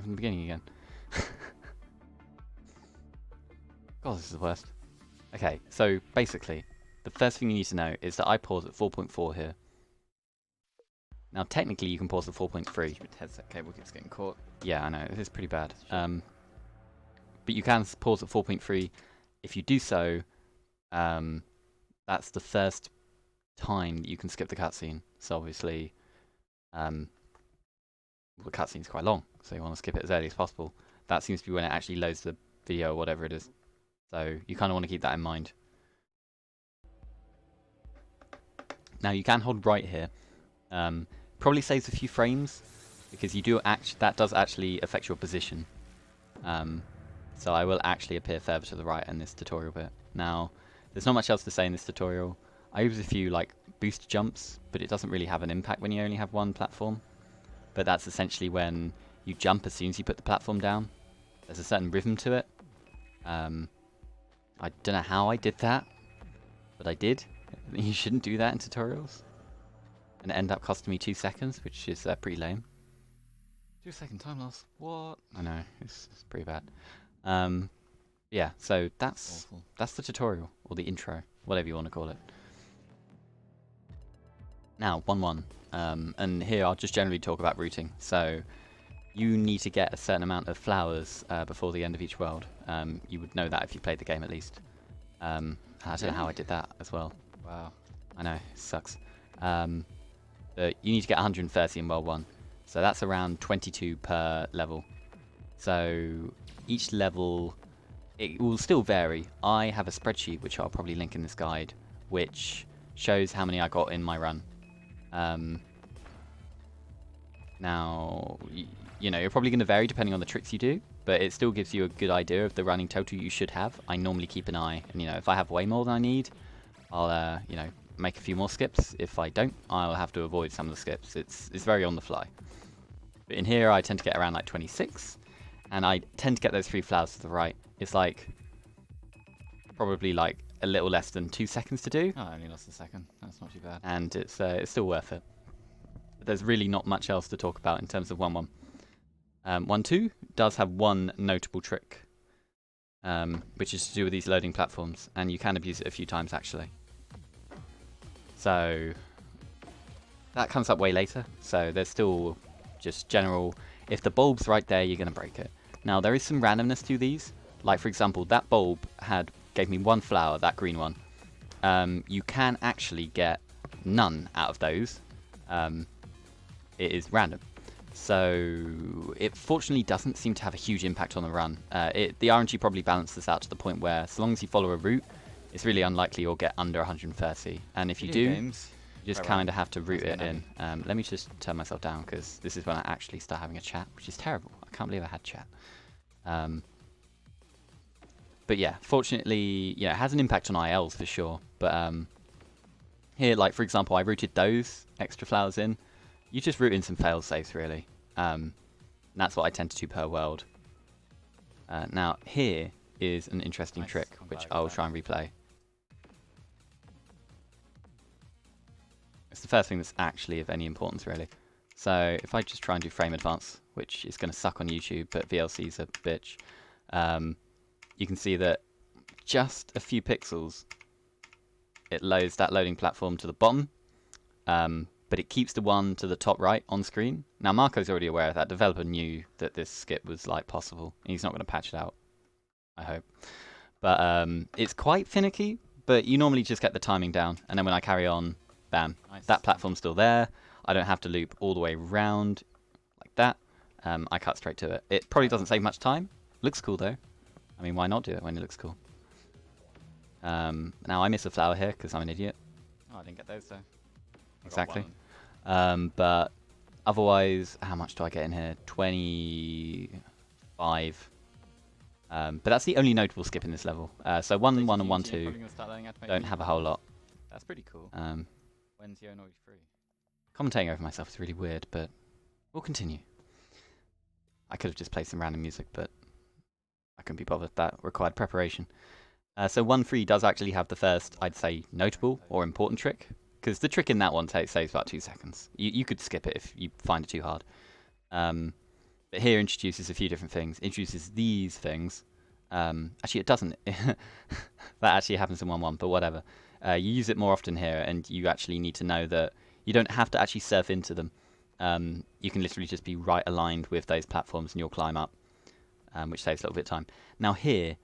from the beginning again. God, this is the worst. Okay, so basically, the first thing you need to know is that I pause at 4.4 here. Now, technically, you can pause at 4.3. Headset cable keeps getting caught. Yeah, I know, this is pretty bad. But you can pause at 4.3. If you do so, that's the first time that you can skip the cutscene. So obviously, the cutscene's quite long, so you want to skip it as early as possible. That seems to be when it actually loads the video or whatever it is. So you kind of want to keep that in mind. Now you can hold right here. Probably saves a few frames because you do that does actually affect your position. So I will actually appear further to the right in this tutorial bit. Now, there's not much else to say in this tutorial. I use a few like boost jumps, but it doesn't really have an impact when you only have one platform. But that's essentially when you jump as soon as you put the platform down. There's a certain rhythm to it. I don't know how I did that, but I did. You shouldn't do that in tutorials. And it ended up costing me 2 seconds, which is pretty lame. 2 second time loss. What? I know, it's pretty bad. Yeah, so that's the tutorial, or the intro, whatever you want to call it. Now, 1-1. And here I'll just generally talk about routing. So you need to get a certain amount of flowers before the end of each world. You would know that if you played the game at least. I don't know how I did that as well. Wow. I know, it sucks. But you need to get 130 in World 1. So that's around 22 per level. So each level, it will still vary. I have a spreadsheet, which I'll probably link in this guide, which shows how many I got in my run. Now, you know, you're probably going to vary depending on the tricks you do, but it still gives you a good idea of the running total you should have. I normally keep an eye, and you know, if I have way more than I need, I'll you know, make a few more skips. If I don't, I'll have to avoid some of the skips. It's very on the fly. But in here, I tend to get around like 26, and I tend to get those 3 flowers to the right. It's like probably like a little less than 2 seconds to do. Oh, I only lost a second. That's not too bad. And it's still worth it. But there's really not much else to talk about in terms of 1-1. 1-2 does have one notable trick, which is to do with these loading platforms, and you can abuse it a few times actually. So that comes up way later. So there's still just general, if the bulb's right there, you're going to break it. Now there is some randomness to these. Like for example, that bulb gave me 1 flower, that green one. You can actually get none out of those. It is random. So it fortunately doesn't seem to have a huge impact on the run. The RNG probably balances this out to the point where, so long as you follow a route, it's really unlikely you'll get under 130. And if you do, you just kind of have to route it in. Let me just turn myself down, because this is when I actually start having a chat, which is terrible. I can't believe I had chat. But yeah, fortunately, yeah, it has an impact on ILs for sure. But here, like for example, I routed those extra flowers in. You just route in some fail safes, really. And that's what I tend to do per world. Now, here is an interesting trick, which I will try and replay. It's the first thing that's actually of any importance, really. So if I just try and do frame advance, which is going to suck on YouTube, but VLC's a bitch, you can see that just a few pixels, it loads that loading platform to the bottom, but it keeps the one to the top right on screen. Now Marco's already aware of that. Developer knew that this skip was like possible. He's not going to patch it out, I hope. But it's quite finicky, but you normally just get the timing down, and then when I carry on, bam, nice. That platform's still there. I don't have to loop all the way around like that. I cut straight to it. It probably doesn't save much time. Looks cool though. I mean, why not do it when it looks cool? Now I miss a flower here because I'm an idiot. Oh, I didn't get those though. Exactly. But otherwise, how much do I get in here? 25. But that's the only notable skip in this level. So 1-1 and 1-2 don't have a whole lot. That's pretty cool. When's Yo Noise free? Commentating over myself is really weird, but we'll continue. I could have just played some random music, but I couldn't be bothered. That required preparation. So 1-3 does actually have the first, I'd say, notable or important trick, because the trick in that one saves about 2 seconds. You could skip it if you find it too hard. But here introduces a few different things. Introduces these things. Actually, it doesn't. That actually happens in 1.1, but whatever. You use it more often here, and you actually need to know that you don't have to actually surf into them. You can literally just be right aligned with those platforms, and you'll climb up, which saves a little bit of time. Now here,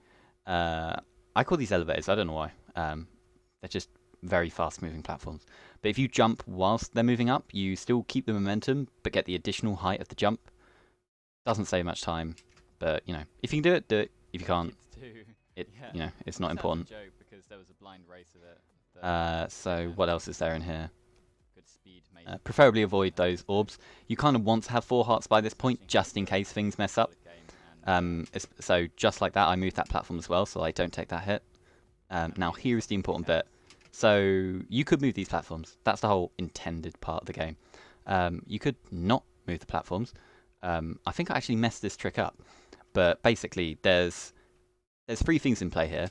I call these elevators. I don't know why. They're just very fast-moving platforms. But if you jump whilst they're moving up, you still keep the momentum, but get the additional height of the jump. Doesn't save much time, but you know, if you can do it, do it. If you can't, you know, it's not important. Joke because there was a blind race of it. So what else is there in here? Good speed, preferably avoid those orbs. You kind of want to have 4 hearts by this point, just in case things mess up. So just like that, I moved that platform as well, so I don't take that hit. Now here's the important bit. So you could move these platforms. That's the whole intended part of the game. You could not move the platforms. I think I actually messed this trick up. But basically, there's 3 things in play here.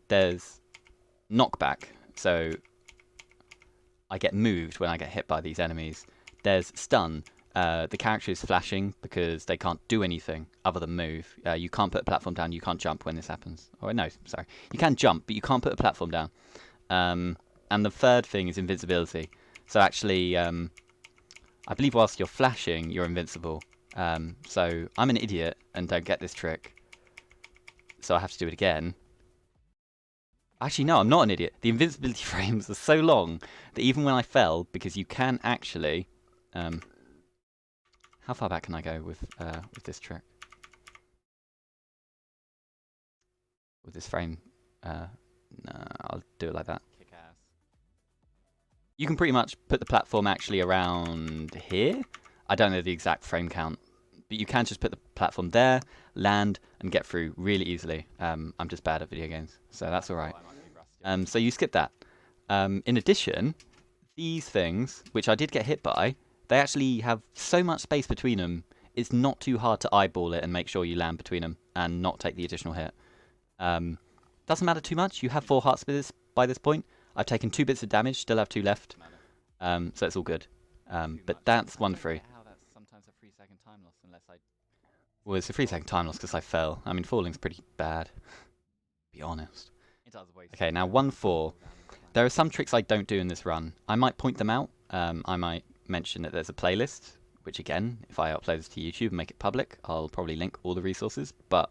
There's knockback, so I get moved when I get hit by these enemies. There's stun. The character is flashing because they can't do anything other than move. You can't put a platform down, you can't jump when this happens. Oh, no, sorry. You can jump, but you can't put a platform down. And the third thing is invincibility. So actually, I believe whilst you're flashing, you're invincible. So I'm an idiot and don't get this trick. So I have to do it again. Actually, no, I'm not an idiot. The invincibility frames are so long that even when I fell, because you can actually... how far back can I go with this trick? With this frame? No, I'll do it like that. Kick ass. You can pretty much put the platform actually around here. I don't know the exact frame count, but you can just put the platform there, land, and get through really easily. I'm just bad at video games, so that's all right. So you skip that. In addition, these things, which I did get hit by, they actually have so much space between them, it's not too hard to eyeball it and make sure you land between them and not take the additional hit. Doesn't matter too much. You have 4 hearts by this point. I've taken 2 bits of damage, still have 2 left. So it's all good. But that's 1 free. Sometimes a 3-second time loss unless I... Well, it's a 3-second time loss because I fell. I mean, falling's pretty bad. Be honest. Okay, now 1-4. There are some tricks I don't do in this run. I might point them out. I might mention that there's a playlist, which again, if I upload this to YouTube and make it public, I'll probably link all the resources. But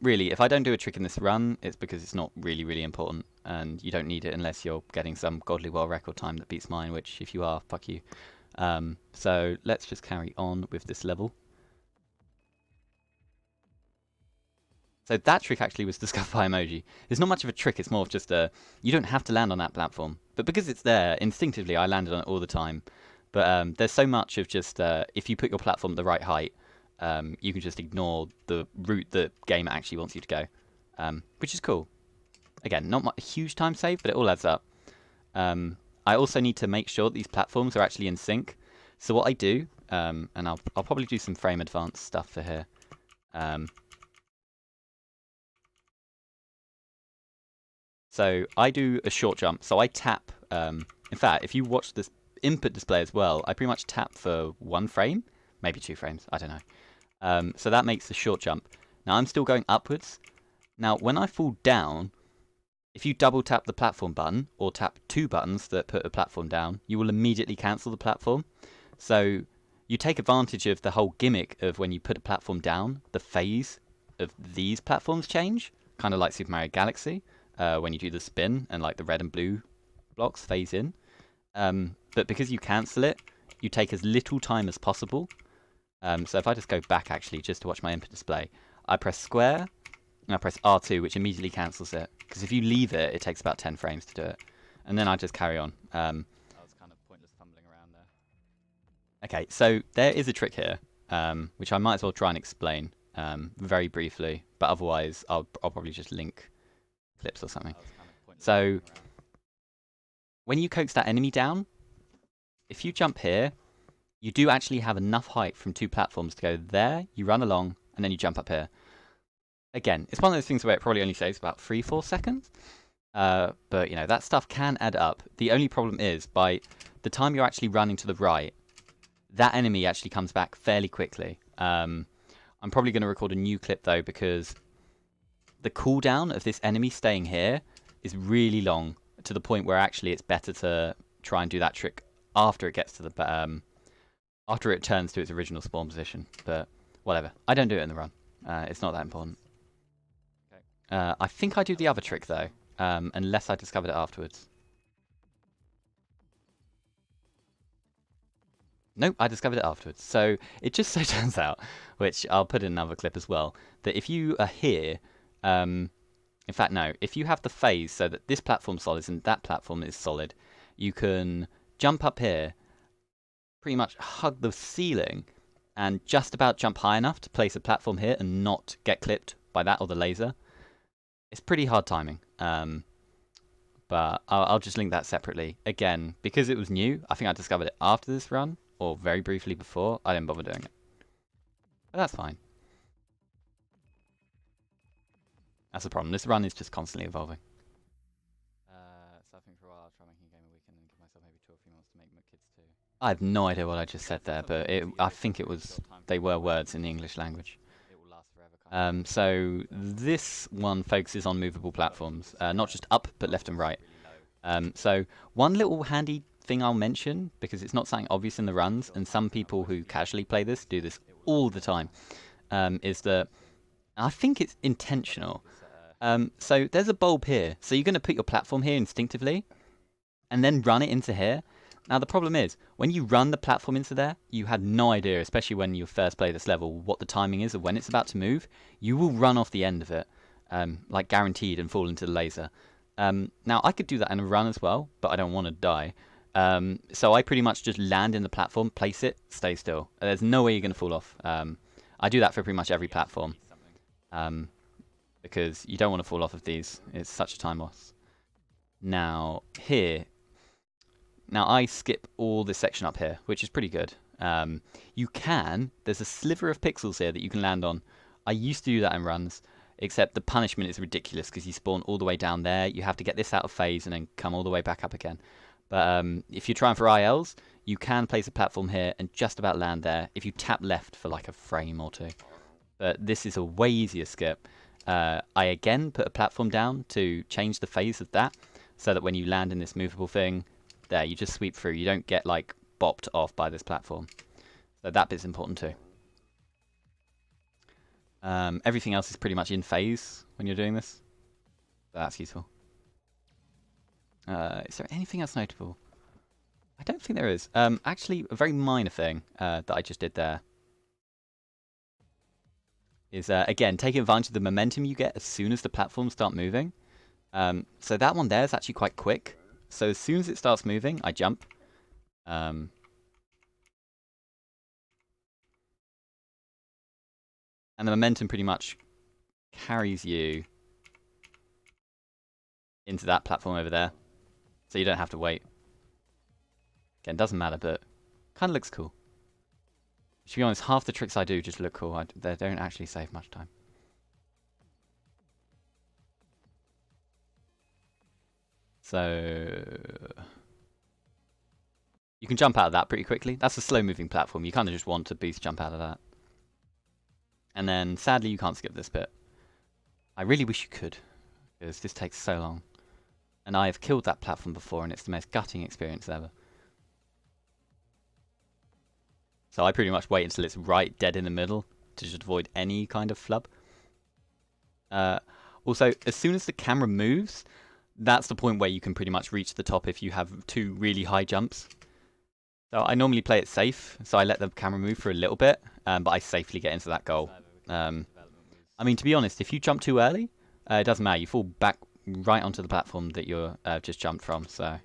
really, if I don't do a trick in this run, it's because it's not really, really important. And you don't need it unless you're getting some godly world record time that beats mine, which if you are, fuck you. So let's just carry on with this level. So that trick actually was discovered by Emoji. It's not much of a trick, it's more of just you don't have to land on that platform. But because it's there, instinctively I landed on it all the time. But there's so much of just, if you put your platform at the right height, you can just ignore the route the game actually wants you to go. Which is cool. Again, not a huge time save, but it all adds up. I also need to make sure that these platforms are actually in sync. So what I do, and I'll probably do some frame advance stuff for here. So I do a short jump. So I tap. In fact, if you watch this input display as well, I pretty much tap for 1 frame, maybe 2 frames. I don't know. So that makes the short jump. Now I'm still going upwards. Now when I fall down, if you double tap the platform button or tap 2 buttons that put a platform down, you will immediately cancel the platform. So you take advantage of the whole gimmick of when you put a platform down, the phase of these platforms change, kind of like Super Mario Galaxy. When you do the spin and like the red and blue blocks phase in. But because you cancel it, you take as little time as possible. So if I just go back actually just to watch my input display, I press square and I press R2, which immediately cancels it. Because if you leave it, it takes about 10 frames to do it. And then I just carry on. That was kind of pointless fumbling around there. Okay, so there is a trick here, which I might as well try and explain very briefly. But otherwise, I'll probably just link clips or something. So when you coax that enemy down, if you jump here, you do actually have enough height from 2 platforms to go there, you run along, and then you jump up here. Again, it's one of those things where it probably only saves about 3-4 seconds. But, you know, that stuff can add up. The only problem is, by the time you're actually running to the right, that enemy actually comes back fairly quickly. I'm probably going to record a new clip though, because the cooldown of this enemy staying here is really long, to the point where actually it's better to try and do that trick after it gets to the after it turns to its original spawn position. But whatever, I don't do it in the run. It's not that important. I think I do the other trick though, unless I discovered it afterwards. Nope, I discovered it afterwards. So it just so turns out, which I'll put in another clip as well, that if you are here, in fact no, if you have the phase so that this platform's solid and that platform is solid, you can jump up here, pretty much hug the ceiling, and just about jump high enough to place a platform here and not get clipped by that or the laser. It's pretty hard timing. But I'll just link that separately. Again, because it was new, I think I discovered it after this run, or very briefly before. I didn't bother doing it. But that's fine. That's the problem. This run is just constantly evolving. So I think for a while I'll try making a game a weekend and give myself maybe 2 or 3 months to make my kids too. I have no idea what I just said there, but I think it was, they were words in the English language. It will last forever. Kind of. So this one focuses on movable platforms, not just up, but left and right. So one little handy thing I'll mention, because it's not something obvious in the runs, and some people who casually play this do this all the time, is that I think it's intentional. So there's a bulb here, so you're going to put your platform here instinctively, and then run it into here. Now the problem is, when you run the platform into there, you had no idea, especially when you first play this level, what the timing is of when it's about to move. You will run off the end of it, like guaranteed, and fall into the laser. Now I could do that in a run as well, but I don't want to die. So I pretty much just land in the platform, place it, stay still. There's no way you're going to fall off. I do that for pretty much every platform, because you don't want to fall off of these. It's such a time loss. Now here, now I skip all this section up here, which is pretty good. There's a sliver of pixels here that you can land on. I used to do that in runs, except the punishment is ridiculous because you spawn all the way down there. You have to get this out of phase and then come all the way back up again. But if you're trying for ILs, you can place a platform here and just about land there if you tap left for like a frame or two. But this is a way easier skip. I again put a platform down to change the phase of that, so that when you land in this movable thing, there, you just sweep through. You don't get like bopped off by this platform. So that bit's important too. Everything else is pretty much in phase when you're doing this. So that's useful. Is there anything else notable? I don't think there is. Actually, a very minor thing that I just did there is, again, taking advantage of the momentum you get as soon as the platforms start moving. So that one there is actually quite quick. So as soon as it starts moving, I jump. And the momentum pretty much carries you into that platform over there. So you don't have to wait. Again, doesn't matter, but kind of looks cool. To be honest, half the tricks I do just look cool. They don't actually save much time. So you can jump out of that pretty quickly. That's a slow-moving platform. You kind of just want to boost jump out of that. And then, sadly, you can't skip this bit. I really wish you could, because this takes so long. And I have killed that platform before, and it's the most gutting experience ever. So I pretty much wait until it's right dead in the middle to just avoid any kind of flub. Also, as soon as the camera moves, that's the point where you can pretty much reach the top if you have 2 really high jumps. So I normally play it safe, so I let the camera move for a little bit, but I safely get into that goal. I mean, to be honest, if you jump too early, it doesn't matter. You fall back right onto the platform that you're just jumped from. So,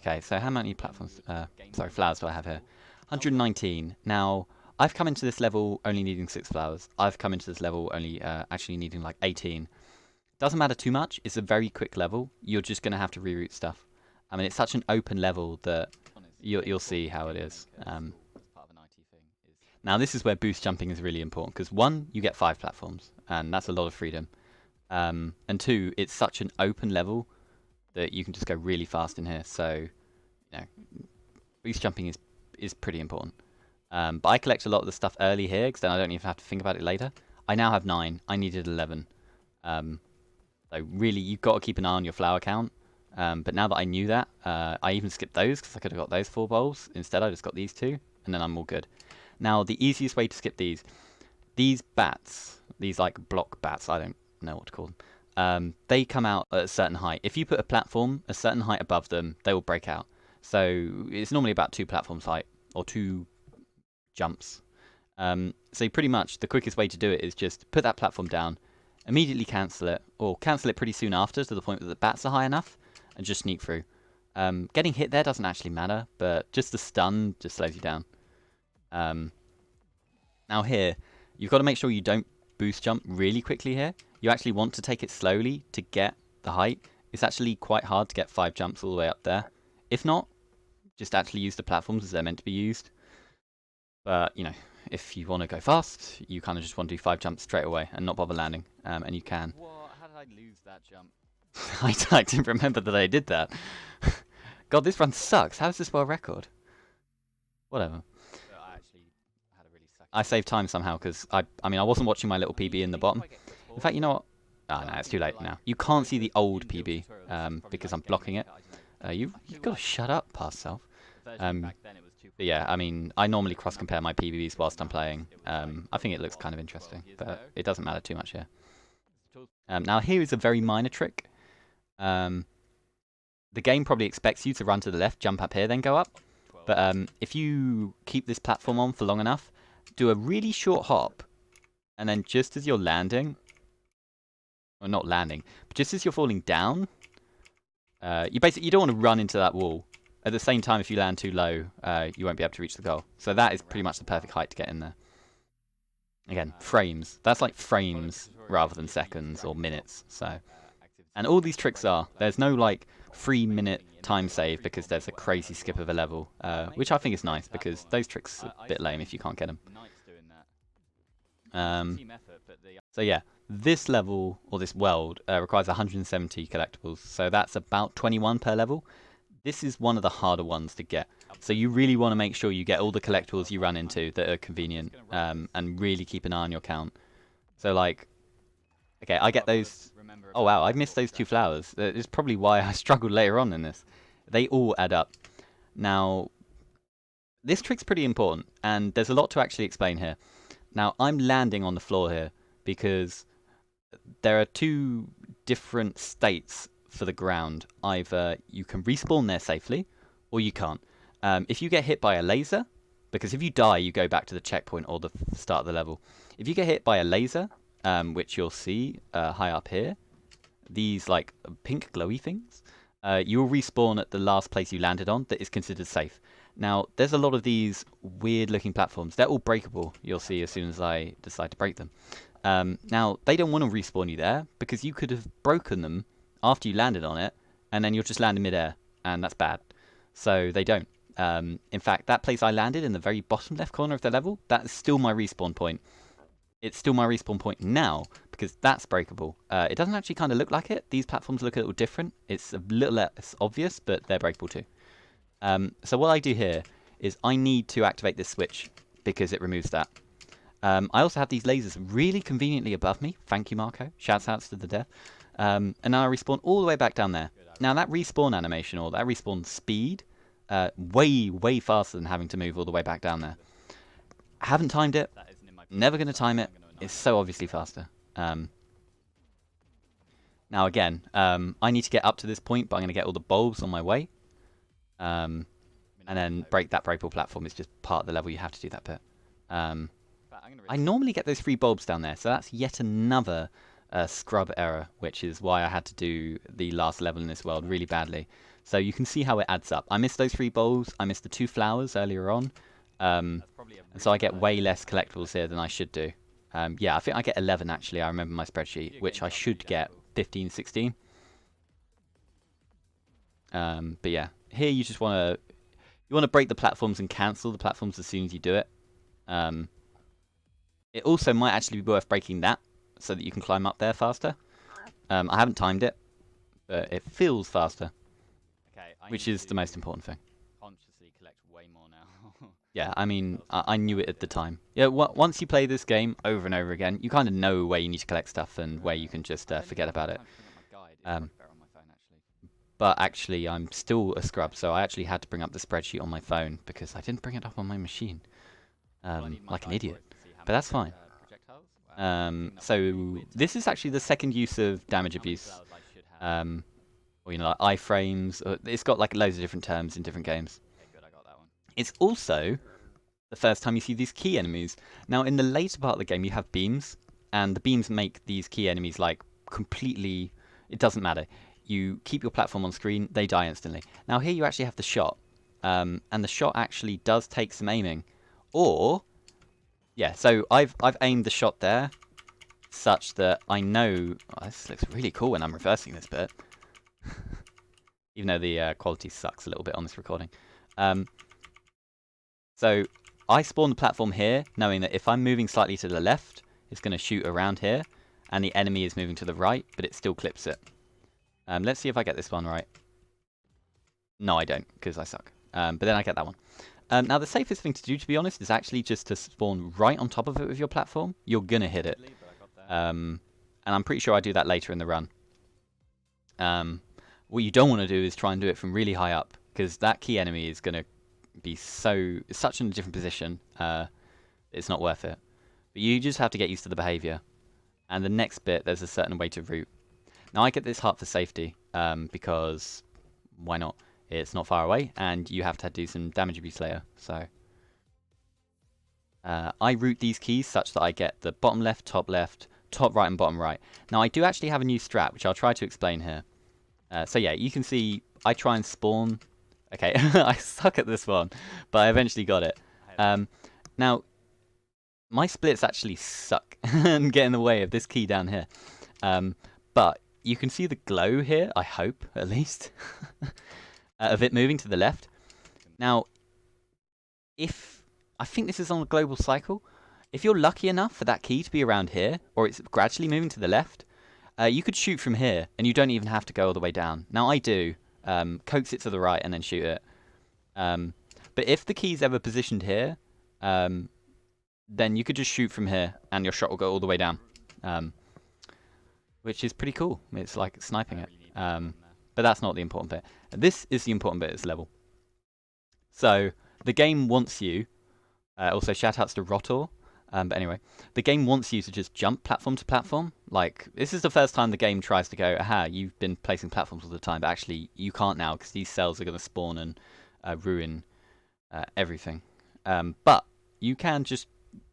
okay, so how many platforms? Flowers do I have here? 119. Now, I've come into this level only needing 6 flowers. I've come into this level only actually needing like 18. Doesn't matter too much. It's a very quick level. You're just going to have to reroute stuff. I mean, it's such an open level that you'll see how it is. Now, this is where boost jumping is really important, because 1, you get 5 platforms, and that's a lot of freedom. And 2, it's such an open level that you can just go really fast in here. So, you know, boost jumping is pretty important. But I collect a lot of the stuff early here, because then I don't even have to think about it later. I now have 9. I needed 11. So really, you've got to keep an eye on your flower count. But now that I knew that, I even skipped those, because I could have got those 4 bulbs. Instead, I just got these 2, and then I'm all good. Now, the easiest way to skip these bats, these like block bats, I don't know what to call them, they come out at a certain height. If you put a platform a certain height above them, they will break out. So it's normally about 2 platforms height, or 2 jumps. So pretty much the quickest way to do it is just put that platform down, immediately cancel it, or cancel it pretty soon after to the point that the bats are high enough, and just sneak through. Getting hit there doesn't actually matter, but just the stun just slows you down. Now here, you've got to make sure you don't boost jump really quickly here. You actually want to take it slowly to get the height. It's actually quite hard to get 5 jumps all the way up there. If not, just actually use the platforms as they're meant to be used. But, you know, if you want to go fast, you kind of just want to do 5 jumps straight away and not bother landing, and you can. What? How did I lose that jump? I didn't remember that I did that. God, this run sucks. How is this world record? Whatever. I saved time somehow, because I mean, I wasn't watching my little PB in the bottom. In fact, you know what? Oh, no, it's too late now. You can't see the old PB, because I'm blocking it. You've got to shut up, past self. But yeah, I mean, I normally cross-compare my PBs whilst I'm playing. I think it looks kind of interesting, but it doesn't matter too much here. Now, here is a very minor trick. The game probably expects you to run to the left, jump up here, then go up. But if you keep this platform on for long enough, do a really short hop, and then just as you're landing, or not landing, but just as you're falling down, you don't want to run into that wall. At the same time, if you land too low, you won't be able to reach the goal. So that is pretty much the perfect height to get in there. Again, frames. That's like frames rather than seconds or minutes. So, and all these tricks there's no like 3-minute time save because there's a crazy skip of a level, which I think is nice because those tricks are a bit lame if you can't get them. So yeah, this level, or this world, requires 170 collectibles, so that's about 21 per level. This is one of the harder ones to get, so you really want to make sure you get all the collectibles you run into that are convenient, and really keep an eye on your count. So like, okay, I get those. Oh wow, I missed those 2 flowers. It's probably why I struggled later on in this. They all add up. Now, this trick's pretty important, and there's a lot to actually explain here. Now, I'm landing on the floor here because there are 2 different states for the ground. Either you can respawn there safely, or you can't. If you get hit by a laser, because if you die, you go back to the checkpoint or the start of the level. If you get hit by a laser, which you'll see high up here, these like pink glowy things, you will respawn at the last place you landed on that is considered safe. Now, there's a lot of these weird-looking platforms. They're all breakable, you'll see as soon as I decide to break them. Now, they don't want to respawn you there, because you could have broken them after you landed on it, and then you'll just land in midair, and that's bad. So they don't. In fact, that place I landed in the very bottom left corner of the level, that's still my respawn point. It's still my respawn point now, because that's breakable. It doesn't actually kind of look like it. These platforms look a little different. It's a little less obvious, but they're breakable too. So what I do here is I need to activate this switch because it removes that. I also have these lasers really conveniently above me. Thank you, Marco. Shouts outs to the dev. And now I respawn all the way back down there. Now that respawn animation, or that respawn speed, way faster than having to move all the way back down there. I haven't timed it. Never going to time it. It's so obviously faster. Now again, I need to get up to this point, but I'm going to get all the bulbs on my way. And then break that breakable platform. It's just part of the level. You have to do that bit. I normally get those 3 bulbs down there, so that's yet another scrub error, which is why I had to do the last level in this world really badly. So you can see how it adds up. I missed those 3 bulbs. I missed the 2 flowers earlier on. And so I get way less collectibles here than I should do. Yeah, I think I get 11 actually. I remember my spreadsheet, which I should get 15, 16. But yeah, here you just want to break the platforms and cancel the platforms as soon as you do it. It also might actually be worth breaking that so that you can climb up there faster. I haven't timed it, but it feels faster, which is the most important thing. Consciously collect way more now. Yeah, I mean, I knew it at the time. Yeah, once you play this game over and over again, you kind of know where you need to collect stuff and where you can just forget about it. But actually, I'm still a scrub, so I actually had to bring up the spreadsheet on my phone because I didn't bring it up on my machine, like an idiot. But that's fine. So this is actually the second use of damage abuse. Or, you know, like iframes. It's got like loads of different terms in different games. It's also the first time you see these key enemies. Now, in the later part of the game, you have beams, and the beams make these key enemies like completely. It doesn't matter. You keep your platform on screen, they die instantly. Now here you actually have the shot, and the shot actually does take some aiming, or yeah. So I've aimed the shot there, such that I know this looks really cool when I'm reversing this bit, even though the quality sucks a little bit on this recording. So I spawn the platform here, knowing that if I'm moving slightly to the left, it's going to shoot around here, and the enemy is moving to the right, but it still clips it. Let's see if I get this one right. No, I don't, because I suck. But then I get that one. Now, the safest thing to do, to be honest, is actually just to spawn right on top of it with your platform. You're going to hit it. And I'm pretty sure I do that later in the run. What you don't want to do is try and do it from really high up, because that key enemy is going to be such in a different position. It's not worth it. But you just have to get used to the behavior. And the next bit, there's a certain way to route. Now, I get this heart for safety, because why not? It's not far away, and you have to do some damage abuse later. So I route these keys such that I get the bottom left, top right, and bottom right. Now, I do actually have a new strat, which I'll try to explain here. So yeah, you can see I try and spawn. Okay, I suck at this one, but I eventually got it. Now, my splits actually suck and get in the way of this key down here. But you can see the glow here, I hope, at least, of it moving to the left. Now, I think this is on a global cycle. If you're lucky enough for that key to be around here, or it's gradually moving to the left, you could shoot from here, and you don't even have to go all the way down. Now, I do. Coax it to the right and then shoot it. But if the key's ever positioned here, then you could just shoot from here, and your shot will go all the way down. Which is pretty cool. It's like sniping it. But that's not the important bit. This is the important bit of this level. So, the game wants you... also, shoutouts to Rotor. But anyway, the game wants you to just jump platform to platform. Like, this is the first time the game tries to go, aha, you've been placing platforms all the time, but actually you can't now because these cells are going to spawn and ruin everything. But you can just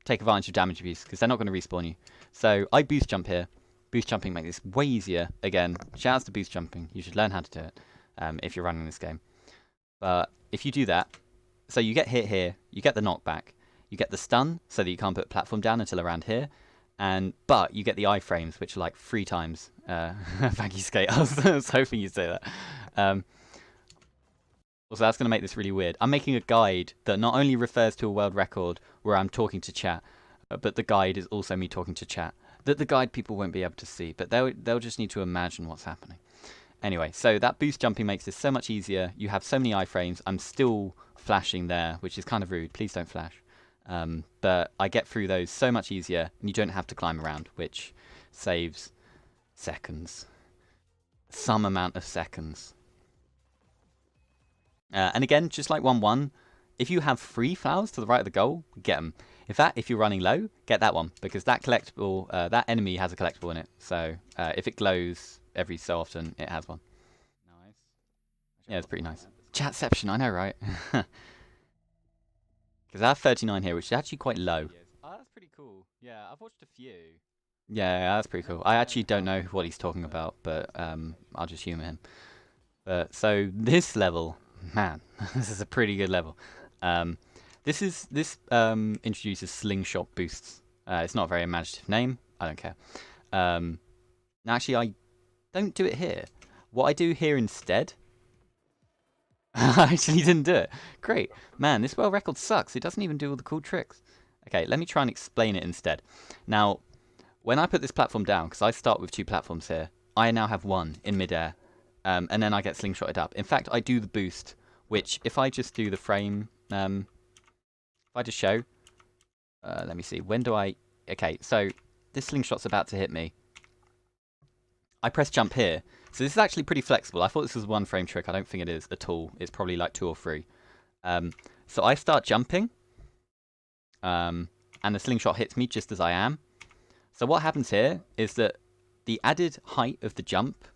take advantage of damage abuse because they're not going to respawn you. So I boost jump here. Boost jumping makes this way easier. Again, shoutouts to boost jumping. You should learn how to do it if you're running this game. But if you do that, so you get hit here, you get the knockback. You get the stun, so that you can't put a platform down until around here. But you get the iframes, which are like 3 times. Thank you, Skate. I was hoping you'd say that. Also, that's going to make this really weird. I'm making a guide that not only refers to a world record where I'm talking to chat, but the guide is also me talking to chat. That the guide people won't be able to see, but they'll just need to imagine what's happening. Anyway, so that boost jumping makes this so much easier. You have so many iframes. I'm still flashing there, which is kind of rude. Please don't flash. But I get through those so much easier, and you don't have to climb around, which saves seconds. Some amount of seconds. And again, just like 1-1, if you have 3 flowers to the right of the goal, get them. In fact, if you're running low, get that one, because that collectible, that enemy has a collectible in it. So if it glows every so often, it has one. Nice. Yeah, it's pretty nice. Chatception, I know, right? Because I have 39 here, which is actually quite low. Oh, that's pretty cool. Yeah, I've watched a few. Yeah, that's pretty cool. I actually don't know what he's talking about, but I'll just humour him. But so this level, man, this is a pretty good level. This introduces slingshot boosts. It's not a very imaginative name. I don't care. Now, actually, I don't do it here. What I do here instead... I actually didn't do it. Great. Man, this world record sucks. It doesn't even do all the cool tricks. Okay, let me try and explain it instead. Now, when I put this platform down, because I start with 2 platforms here, I now have 1 in midair, and then I get slingshotted up. In fact, I do the boost, which if I just do the frame If I just show, let me see, when do I... Okay, so this slingshot's about to hit me. I press jump here. So this is actually pretty flexible. I thought this was a 1 frame trick. I don't think it is at all. It's probably like 2 or 3. So I start jumping, and the slingshot hits me just as I am. So what happens here is that the added height of the jump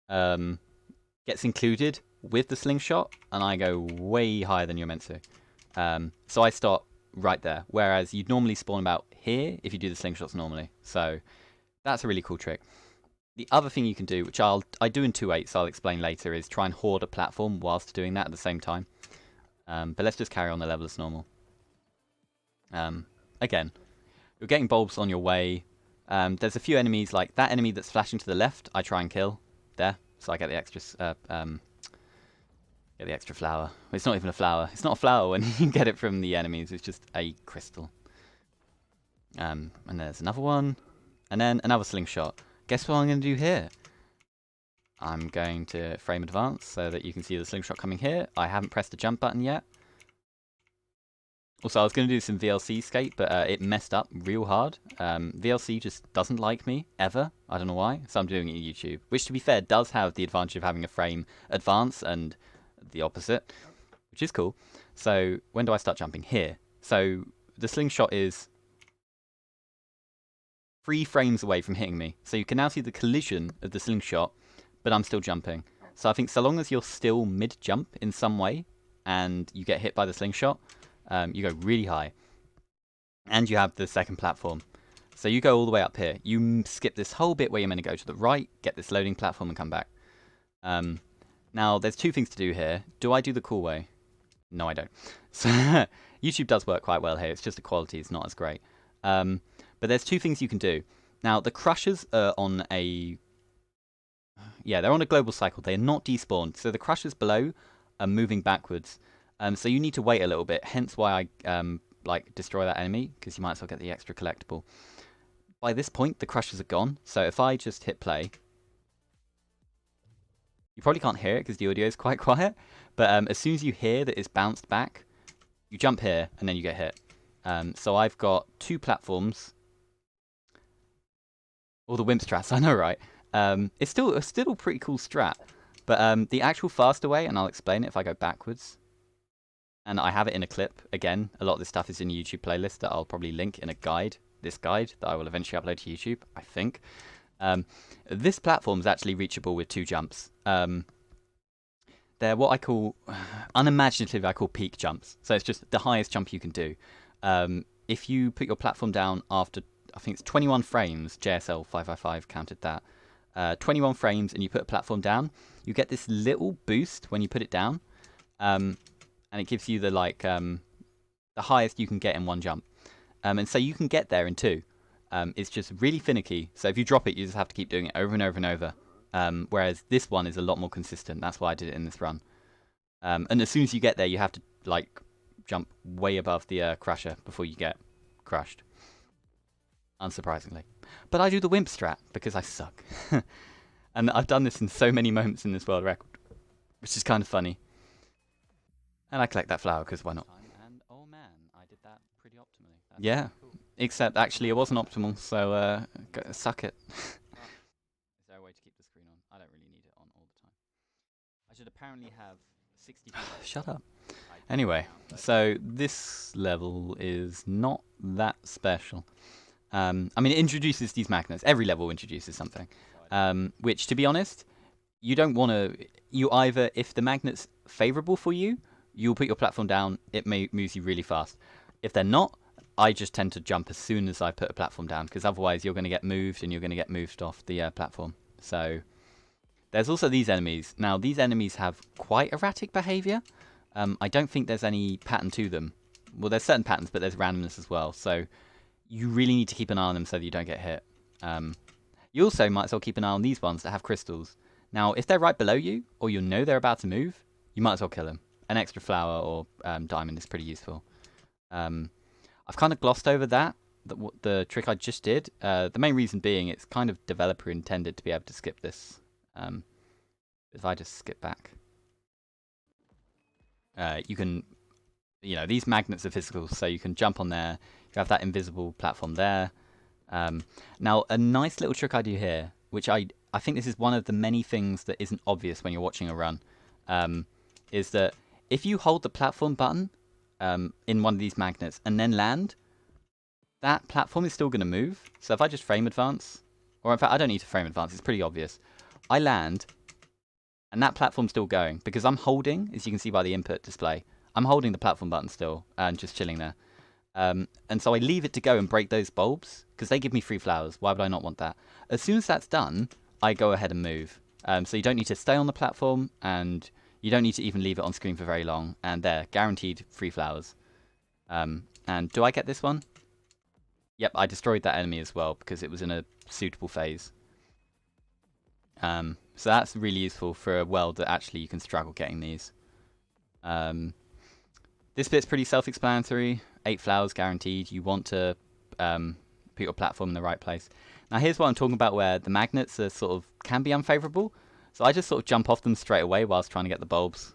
gets included with the slingshot, and I go way higher than you're meant to. So I start right there, whereas you'd normally spawn about here if you do the slingshots normally. So that's a really cool trick. The other thing you can do, which I do in 2.8, so I'll explain later, is try and hoard a platform whilst doing that at the same time. But let's just carry on the level as normal. Again, you're getting bulbs on your way. There's a few enemies, like that enemy that's flashing to the left, I try and kill there, so I get the extra flower. It's not even a flower. It's not a flower when you get it from the enemies. It's just a crystal. And there's another one, and then another slingshot. Guess what I'm going to do here? I'm going to frame advance so that you can see the slingshot coming here. I haven't pressed the jump button yet. Also, I was going to do some VLC skate, but it messed up real hard. VLC just doesn't like me, ever. I don't know why. So I'm doing it on YouTube. Which, to be fair, does have the advantage of having a frame advance and the opposite, which is cool. So when do I start jumping? Here. So the slingshot is 3 frames away from hitting me. So you can now see the collision of the slingshot, but I'm still jumping. So I think so long as you're still mid-jump in some way, and you get hit by the slingshot, you go really high. And you have the second platform. So you go all the way up here. You skip this whole bit where you're meant to go to the right, get this loading platform, and come back. Now, there's 2 things to do here. Do I do the cool way? No, I don't. So YouTube does work quite well here. It's just the quality is not as great. But there's 2 things you can do. Now, the crushers are on a... Yeah, they're on a global cycle. They're not despawned. So the crushers below are moving backwards. So you need to wait a little bit. Hence why I like destroy that enemy, because you might as well get the extra collectible. By this point, the crushers are gone. So if I just hit play... You probably can't hear it because the audio is quite quiet. But as soon as you hear that it's bounced back, you jump here and then you get hit. So I've got 2 platforms. All the wimp strats, I know, right? It's still a pretty cool strat. But the actual faster way, and I'll explain it if I go backwards. And I have it in a clip. Again, a lot of this stuff is in a YouTube playlist that I'll probably link in a guide. This guide that I will eventually upload to YouTube, I think. This platform is actually reachable with 2 jumps. They're what I call, unimaginative, I call peak jumps. So it's just the highest jump you can do. If you put your platform down after, I think it's 21 frames, JSL 555 counted that, 21 frames, and you put a platform down, you get this little boost when you put it down, and it gives you the highest you can get in 1 jump. And so you can get there in 2. It's just really finicky. So if you drop it, you just have to keep doing it over and over and over. Whereas this one is a lot more consistent. That's why I did it in this run. And as soon as you get there, you have to jump way above the crusher before you get crushed. Unsurprisingly. But I do the wimp strat because I suck. And I've done this in so many moments in this world record, which is kind of funny. And I collect that flower because why not? And oh man, I did that pretty optimally. That's Yeah. cool. Except actually it wasn't optimal, so suck it. Is there a way to keep the screen on? I don't really need it on all the time. I should apparently have 62. Shut up. Anyway, so this level is not that special. I mean, it introduces these magnets. Every level introduces something. Which, to be honest, you don't want to... You either, if the magnet's favourable for you, you'll put your platform down, it moves you really fast. If they're not, I just tend to jump as soon as I put a platform down, because otherwise you're going to get moved, and you're going to get moved off the platform. So, there's also these enemies. Now, these enemies have quite erratic behaviour. I don't think there's any pattern to them. Well, there's certain patterns, but there's randomness as well. So, you really need to keep an eye on them so that you don't get hit. You also might as well keep an eye on these ones that have crystals. Now, if they're right below you, or you know they're about to move, you might as well kill them. An extra flower or diamond is pretty useful. I've kind of glossed over that, the trick I just did. The main reason being it's kind of developer intended to be able to skip this. If I just skip back. You can you know, these magnets are physical, so you can jump on there. You have that invisible platform there. Now, a nice little trick I do here, which I think this is one of the many things that isn't obvious when you're watching a run, is that if you hold the platform button in one of these magnets and then land, that platform is still going to move. So if I just frame advance, or in fact, I don't need to frame advance, it's pretty obvious. I land, and that platform's still going, because I'm holding, as you can see by the input display, I'm holding the platform button still, and just chilling there. And so I leave it to go and break those bulbs, because they give me free flowers. Why would I not want that? As soon as that's done, I go ahead and move. So you don't need to stay on the platform, and you don't need to even leave it on screen for very long. And there, guaranteed free flowers. And do I get this one? Yep, I destroyed that enemy as well, because it was in a suitable phase. So that's really useful for a world that actually you can struggle getting these. This bit's pretty self-explanatory. 8 flowers guaranteed. You want to put your platform in the right place. Now here's what I'm talking about, where the magnets are sort of can be unfavorable. So I just sort of jump off them straight away whilst trying to get the bulbs.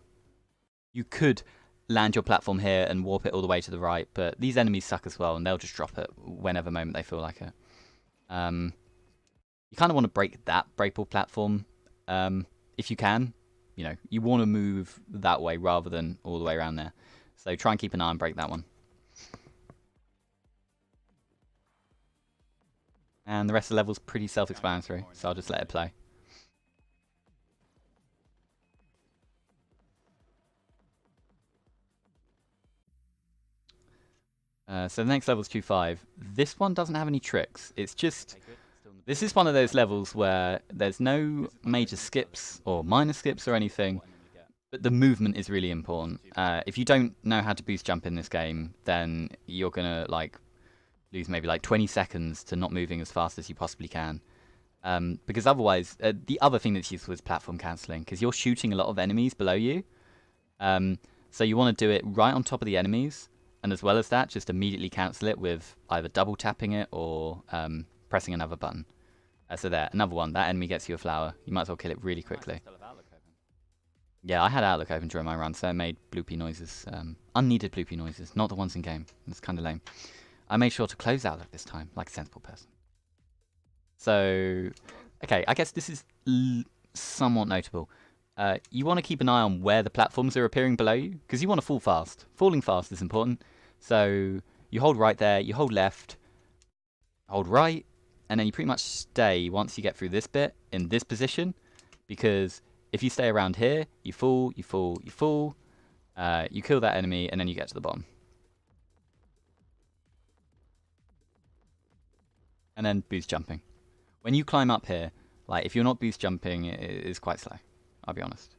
You could land your platform here and warp it all the way to the right, but these enemies suck as well, and they'll just drop it whenever moment they feel like it. You kind of want to break that breakable platform if you can. You know, you want to move that way rather than all the way around there. So try and keep an eye and break that one. And the rest of the level's pretty self-explanatory, so I'll just let it play. So the next level's 2-5. This one doesn't have any tricks. It's just... This is one of those levels where there's no major skips or minor skips or anything, but the movement is really important. If you don't know how to boost jump in this game, then you're gonna like lose maybe like 20 seconds to not moving as fast as you possibly can. Because otherwise, the other thing that's useful is platform cancelling, because you're shooting a lot of enemies below you. So you want to do it right on top of the enemies, and as well as that, just immediately cancel it with either double tapping it or pressing another button. So there, another one. That enemy gets you a flower. You might as well kill it really quickly. Yeah, I had Outlook open during my run, so it made bloopy noises. Unneeded bloopy noises, not the ones in game. It's kind of lame. I made sure to close Outlook this time, like a sensible person. So, okay, I guess this is somewhat notable. You want to keep an eye on where the platforms are appearing below you, because you want to fall fast. Falling fast is important. So you hold right there, you hold left, hold right, and then you pretty much stay once you get through this bit in this position, because if you stay around here, you fall, you fall, you fall, you kill that enemy, and then you get to the bottom. And then boost jumping. When you climb up here, like if you're not boost jumping, it is quite slow, I'll be honest.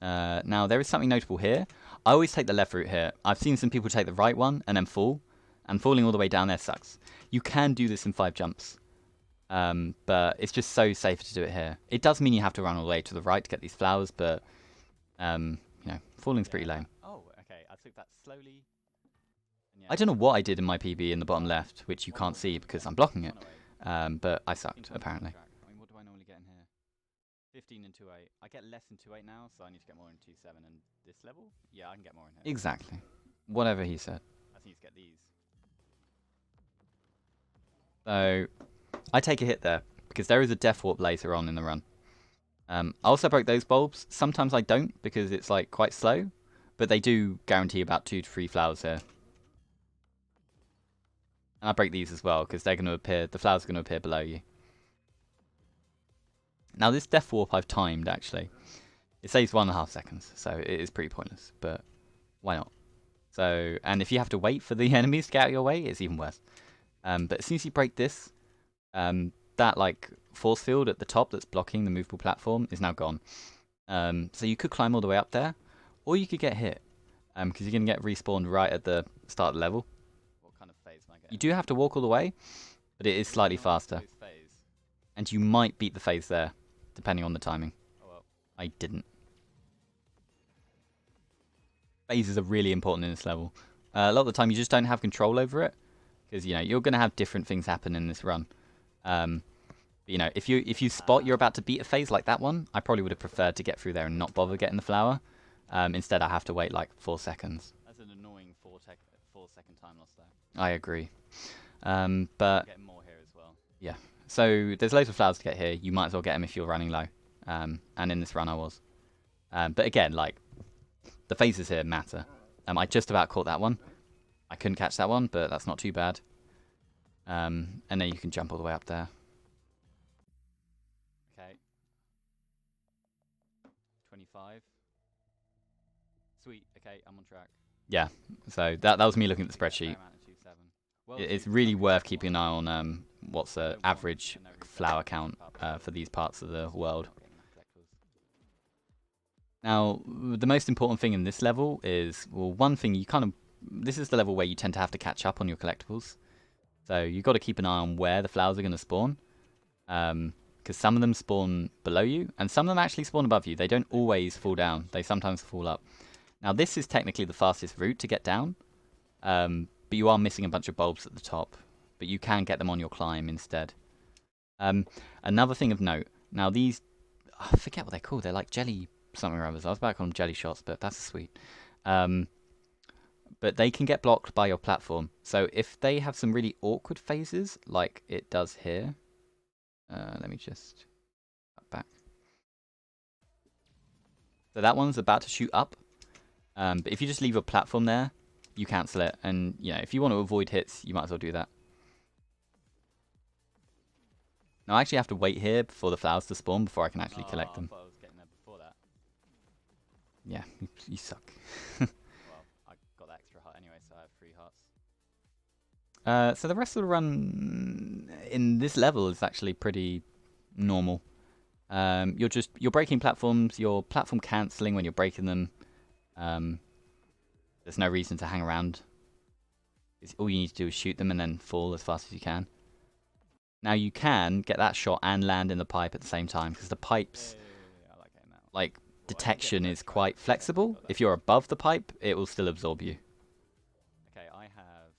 Now, there is something notable here. I always take the left route here. I've seen some people take the right one and then fall, and falling all the way down there sucks. You can do this in 5 jumps, but it's just so safe to do it here. It does mean you have to run all the way to the right to get these flowers, but you know, falling's pretty lame. Oh, okay. I took that slowly. I don't know what I did in my PB in the bottom left, which you can't see because I'm blocking it, but I sucked, apparently. I mean, what do I normally get in here? 15 and 2-8. I get less than 2-8 now, so I need to get more in 2-7. And this level? Yeah, I can get more in here. Exactly. Whatever he said. I need to get these. So, I take a hit there, because there is a death warp later on in the run. I also broke those bulbs. Sometimes I don't, because it's like quite slow, but they do guarantee about 2 to 3 flowers here. And I break these as well, because they're going to appear, the flowers are going to appear below you. Now this death warp I've timed, actually. It saves 1.5 seconds, so it is pretty pointless, but why not? So, and if you have to wait for the enemies to get out of your way, it's even worse. But as soon as you break this, that like force field at the top that's blocking the movable platform is now gone. So you could climb all the way up there, or you could get hit, because you're going to get respawned right at the start of the level. What kind of phase am I getting? You do have to walk all the way, but it is slightly faster. And you might beat the phase there, depending on the timing. Oh well. I didn't. Phases are really important in this level. A lot of the time you just don't have control over it, because you know you're going to have different things happen in this run. But, you know, if you spot you're about to beat a phase like that one, I probably would have preferred to get through there and not bother getting the flower. Instead, I have to wait like 4 seconds. That's an annoying 4-second time loss there. I agree. But Get more here as well. yeah, so there's loads of flowers to get here. You might as well get them if you're running low. And in this run I was. But again, like, the phases here matter. I just about caught that one. I couldn't catch that one, but that's not too bad. And then you can jump all the way up there. Okay. 25. Sweet. Okay, I'm on track. Yeah, so that was me looking at the spreadsheet. Well, It's really worth keeping an eye on what's the average flower count for these parts of the world. Now, the most important thing in this level is, well, one thing you kind of... This is the level where you tend to have to catch up on your collectibles. So you've got to keep an eye on where the flowers are going to spawn. Because some of them spawn below you, and some of them actually spawn above you. They don't always fall down. They sometimes fall up. Now, this is technically the fastest route to get down. But you are missing a bunch of bulbs at the top. But you can get them on your climb instead. Another thing of note. Now, these... I forget what they're called. They're like jelly... something or others. I was about to call them jelly shots, but that's sweet. But they can get blocked by your platform. So if they have some really awkward phases, like it does here. Let me just cut back. So that one's about to shoot up. But if you just leave your platform there, you cancel it. And you know, if you want to avoid hits, you might as well do that. Now I actually have to wait here for the flowers to spawn before I can actually collect them. Yeah, you suck. Well, I got that extra heart anyway, so I have 3 hearts. So the rest of the run in this level is actually pretty normal. You're breaking platforms, you're platform cancelling when you're breaking them. There's no reason to hang around. All you need to do is shoot them and then fall as fast as you can. Now you can get that shot and land in the pipe at the same time, because the pipes, I like getting that one. like, detection is quite flexible. If you're above the pipe, it will still absorb you. Okay, I have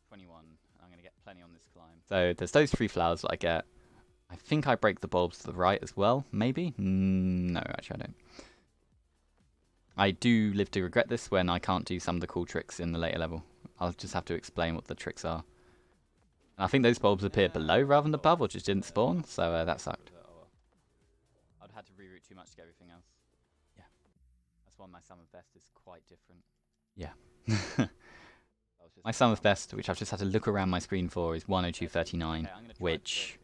21. I'm going to get plenty on this climb. So there's those 3 flowers that I get. I think I break the bulbs to the right as well, maybe? No, actually I don't. I do live to regret this when I can't do some of the cool tricks in the later level. I'll just have to explain what the tricks are. And I think those bulbs appeared below rather than above, or just didn't spawn, so that sucked. I'd had to reroute too much to get everything else. Yeah. That's why my sum of best is quite different. Yeah. My sum of best, which I've just had to look around my screen for, is 102.39, which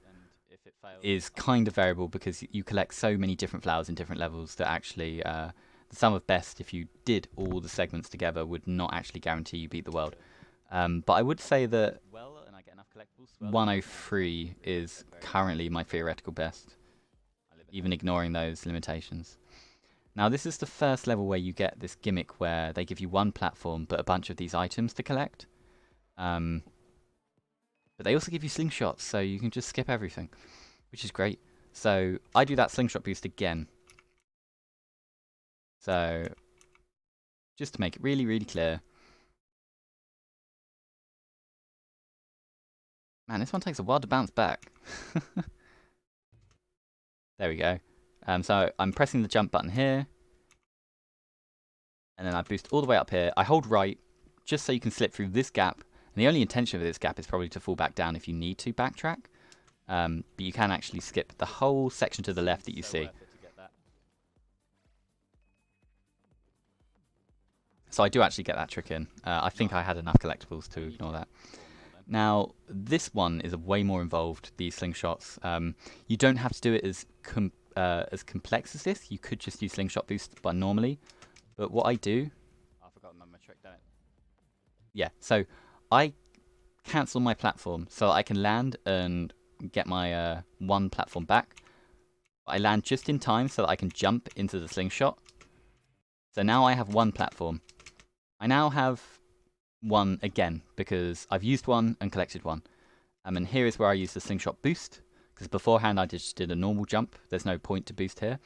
is kind of variable because you collect so many different flowers in different levels that actually the sum of best, if you did all the segments together, would not actually guarantee you beat the world. But I would say that 103 is currently my theoretical best, even ignoring those limitations. Now, this is the first level where you get this gimmick where they give you one platform but a bunch of these items to collect. But they also give you slingshots, so you can just skip everything, which is great. So I do that slingshot boost again. So just to make it really, really clear. Man, this one takes a while to bounce back. There we go. So I'm pressing the jump button here. And then I boost all the way up here. I hold right, just so you can slip through this gap. And the only intention of this gap is probably to fall back down if you need to backtrack. But you can actually skip the whole section to the left that you see. So I do actually get that trick in. I think I had enough collectibles to ignore that. Now, this one is way more involved, these slingshots. You don't have to do it as complex as this. You could just use slingshot boost normally. But what I do... I forgot my trick, damn it. Yeah, so I cancel my platform so I can land and get my one platform back. I land just in time so that I can jump into the slingshot. So now I have one platform. I now have one again because I've used one and collected one. And here is where I use the slingshot boost, because beforehand I just did a normal jump. There's no point to boost here.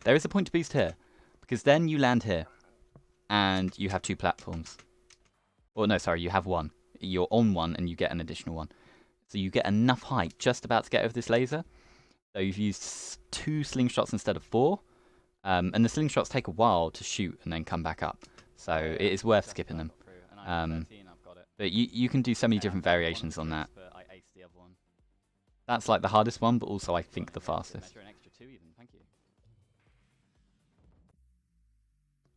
There is a point to boost here, because then you land here and you have 2 platforms. Or no, sorry, you have one. You're on one and you get an additional one. So you get enough height just about to get over this laser. So you've used 2 slingshots instead of 4. And the slingshots take a while to shoot and then come back up. So it is worth skipping them. But you can do so many different variations on that. That's like the hardest one, but also I think the fastest.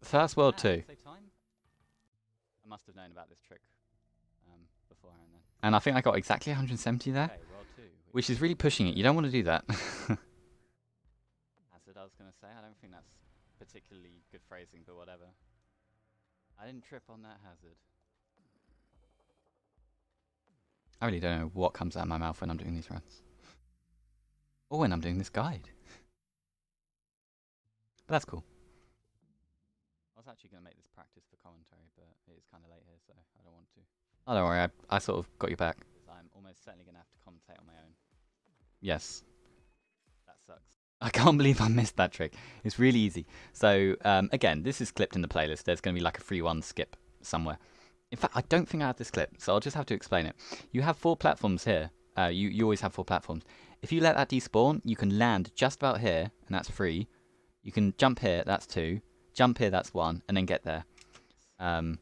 First world 2. I must have known about this trick beforehand then. And I think I got exactly 170 there, which is really pushing it. You don't want to do that. Hazard, I was going to say. I don't think that's particularly good phrasing, but whatever. I didn't trip on that hazard. I really don't know what comes out of my mouth when I'm doing these runs. Or when I'm doing this guide. But that's cool. I was actually going to make this practice for commentary, but it is kind of late here, so I don't want to. Oh, don't worry. I sort of got your back. I'm almost certainly going to have to commentate on my own. Yes. That sucks. I can't believe I missed that trick. It's really easy. So, again, this is clipped in the playlist. There's going to be like a free one skip somewhere. In fact, I don't think I have this clip, so I'll just have to explain it. You have 4 platforms here. You always have 4 platforms. If you let that despawn, you can land just about here, and that's free. You can jump here, that's 2. Jump here, that's 1, and then get there. But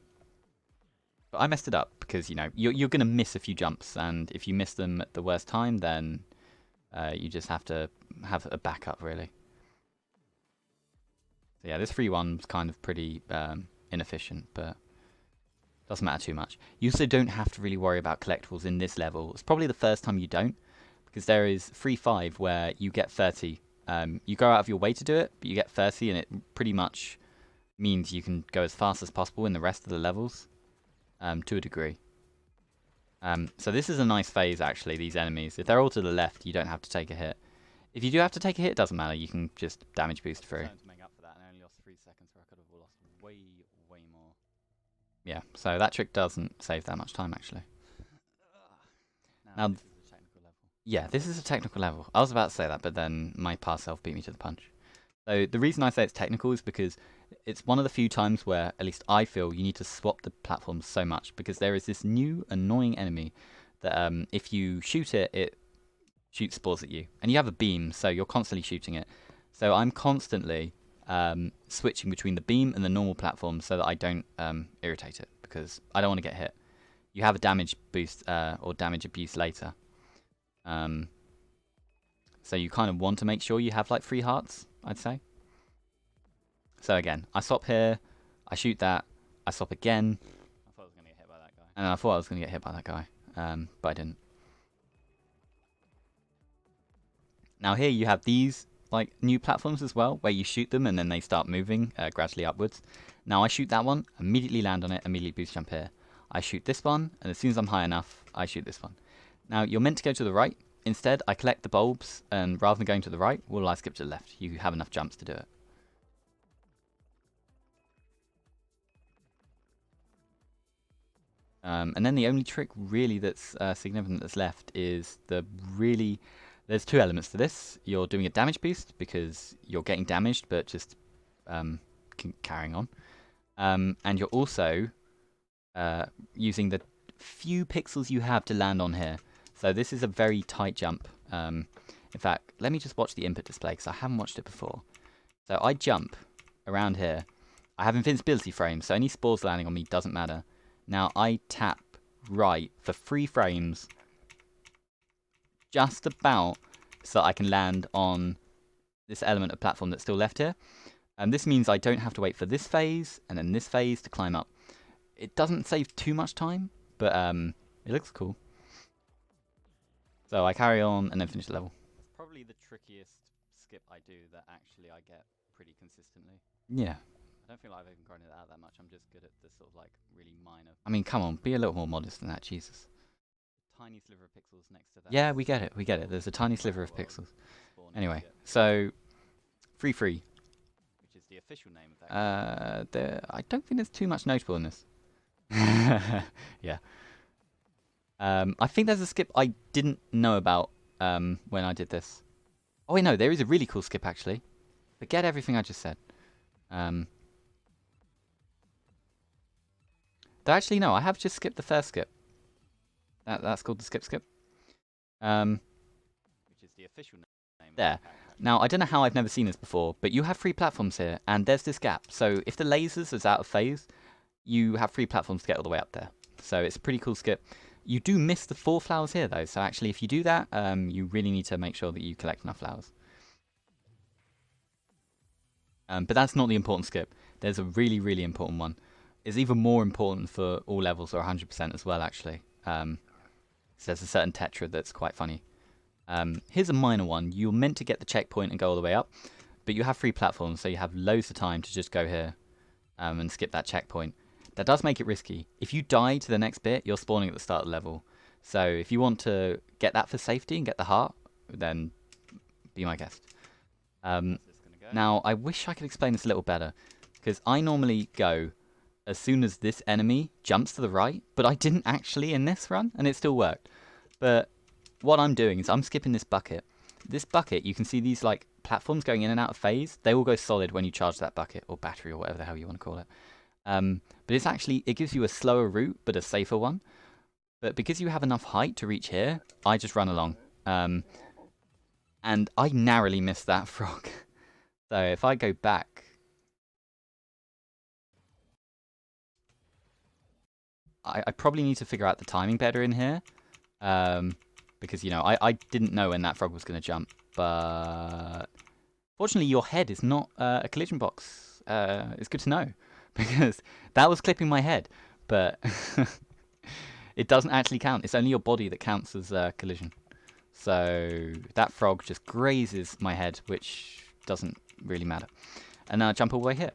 I messed it up because, you know, you're going to miss a few jumps, and if you miss them at the worst time, then you just have to have a backup, really. So yeah, this free one's kind of pretty inefficient, but doesn't matter too much. You also don't have to really worry about collectibles in this level. It's probably the first time you don't, because there is free 5 where you get 30. You go out of your way to do it, but you get 30, and it pretty much means you can go as fast as possible in the rest of the levels, to a degree. So this is a nice phase, actually, these enemies. If they're all to the left, you don't have to take a hit. If you do have to take a hit, it doesn't matter. You can just damage boost through. To make up for that, and I only lost 3 seconds where I could have lost way more. Yeah, so that trick doesn't save that much time, actually. Now this is a technical level. Yeah, this is a technical level. I was about to say that, but then my past self beat me to the punch. So the reason I say it's technical is because it's one of the few times where, at least I feel, you need to swap the platforms so much, because there is this new annoying enemy that if you shoot it, it shoots spores at you. And you have a beam, so you're constantly shooting it. So I'm constantly switching between the beam and the normal platform so that I don't irritate it, because I don't want to get hit. You have a damage boost or damage abuse later. So you kind of want to make sure you have like 3 hearts, I'd say. So again, I stop here, I shoot that, I stop again. I thought I was going to get hit by that guy. And I thought I was going to get hit by that guy, but I didn't. Now here you have these like new platforms as well, where you shoot them and then they start moving gradually upwards. Now I shoot that one, immediately land on it, immediately boost jump here. I shoot this one, and as soon as I'm high enough, I shoot this one. Now you're meant to go to the right. Instead, I collect the bulbs, and rather than going to the right, well, I skip to the left. You have enough jumps to do it. And then the only trick really that's significant that's left is there's 2 elements to this. You're doing a damage boost because you're getting damaged, but just carrying on. And you're also using the few pixels you have to land on here. So this is a very tight jump. In fact, let me just watch the input display because I haven't watched it before. So I jump around here. I have invincibility frames, so any spores landing on me doesn't matter. Now I tap right for 3 frames, just about so that I can land on this element of platform that's still left here. And this means I don't have to wait for this phase and then this phase to climb up. It doesn't save too much time, but it looks cool. So I carry on and then finish the level. It's probably the trickiest skip I do that actually I get pretty consistently. Yeah. I don't feel like I've even grinded it out that much. I'm just good at the sort of like really minor. I mean, come on, be a little more modest than that, Jesus. Tiny sliver of pixels next to that. Yeah, we get it, we get it. There's a tiny sliver of pixels. Anyway, so free. Which is the official name of that. I don't think there's too much notable in this. Yeah. I think there's a skip I didn't know about when I did this. Oh wait, no, there is a really cool skip actually. Forget everything I just said. Actually, no, I have just skipped the first skip. That's called the skip. Which is the official name. There. Now, I don't know how I've never seen this before, but you have 3 platforms here, and there's this gap. So if the lasers is out of phase, you have 3 platforms to get all the way up there. So it's a pretty cool skip. You do miss the 4 flowers here, though. So actually, if you do that, you really need to make sure that you collect enough flowers. But that's not the important skip. There's a really, really important one. It's even more important for all levels, or 100% as well, actually. So there's a certain tetra that's quite funny. Here's a minor one. You're meant to get the checkpoint and go all the way up, but you have 3 platforms, so you have loads of time to just go here and skip that checkpoint. That does make it risky. If you die to the next bit, you're spawning at the start of the level. So if you want to get that for safety and get the heart, then be my guest. Now, I wish I could explain this a little better, because I normally go as soon as this enemy jumps to the right, but I didn't actually in this run, and it still worked. But what I'm doing is I'm skipping this bucket. This bucket, you can see these like platforms going in and out of phase. They will go solid when you charge that bucket, or battery, or whatever the hell you want to call it. But it's actually, it gives you a slower route, but a safer one. But because you have enough height to reach here, I just run along. And I narrowly missed that frog. So if I go back, I probably need to figure out the timing better in here. Because, you know, I didn't know when that frog was going to jump. But fortunately, your head is not a collision box. It's good to know. Because that was clipping my head. But it doesn't actually count. It's only your body that counts as collision. So that frog just grazes my head, which doesn't really matter. And now I jump all the way here.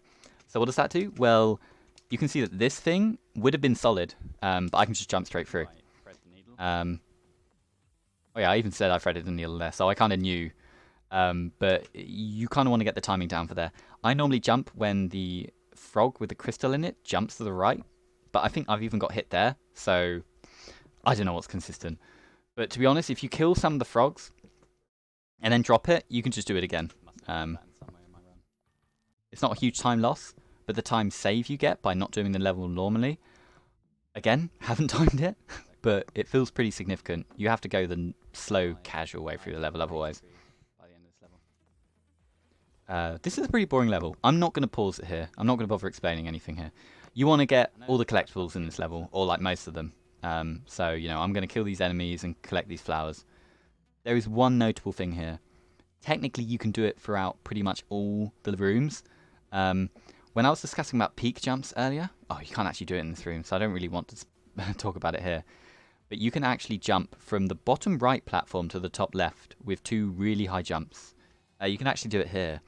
So what does that do? Well, you can see that this thing would have been solid, but I can just jump straight through. Oh yeah, I even said I threaded the needle there, so I kind of knew. But you kind of want to get the timing down for there. I normally jump when the frog with the crystal in it jumps to the right, but I think I've even got hit there, so I don't know what's consistent. But to be honest, if you kill some of the frogs and then drop it, you can just do it again. It's not a huge time loss, but the time save you get by not doing the level normally, again, haven't timed it, but it feels pretty significant. You have to go the slow, casual way through the level otherwise. This is a pretty boring level. I'm not going to pause it here. I'm not going to bother explaining anything here. You want to get all the collectibles in this level, or like most of them. So, you know, I'm going to kill these enemies and collect these flowers. There is one notable thing here. Technically, you can do it throughout pretty much all the rooms. When I was discussing about peak jumps earlier, oh, you can't actually do it in this room, so I don't really want to talk about it here. But you can actually jump from the bottom right platform to the top left with 2 really high jumps. You can actually do it here,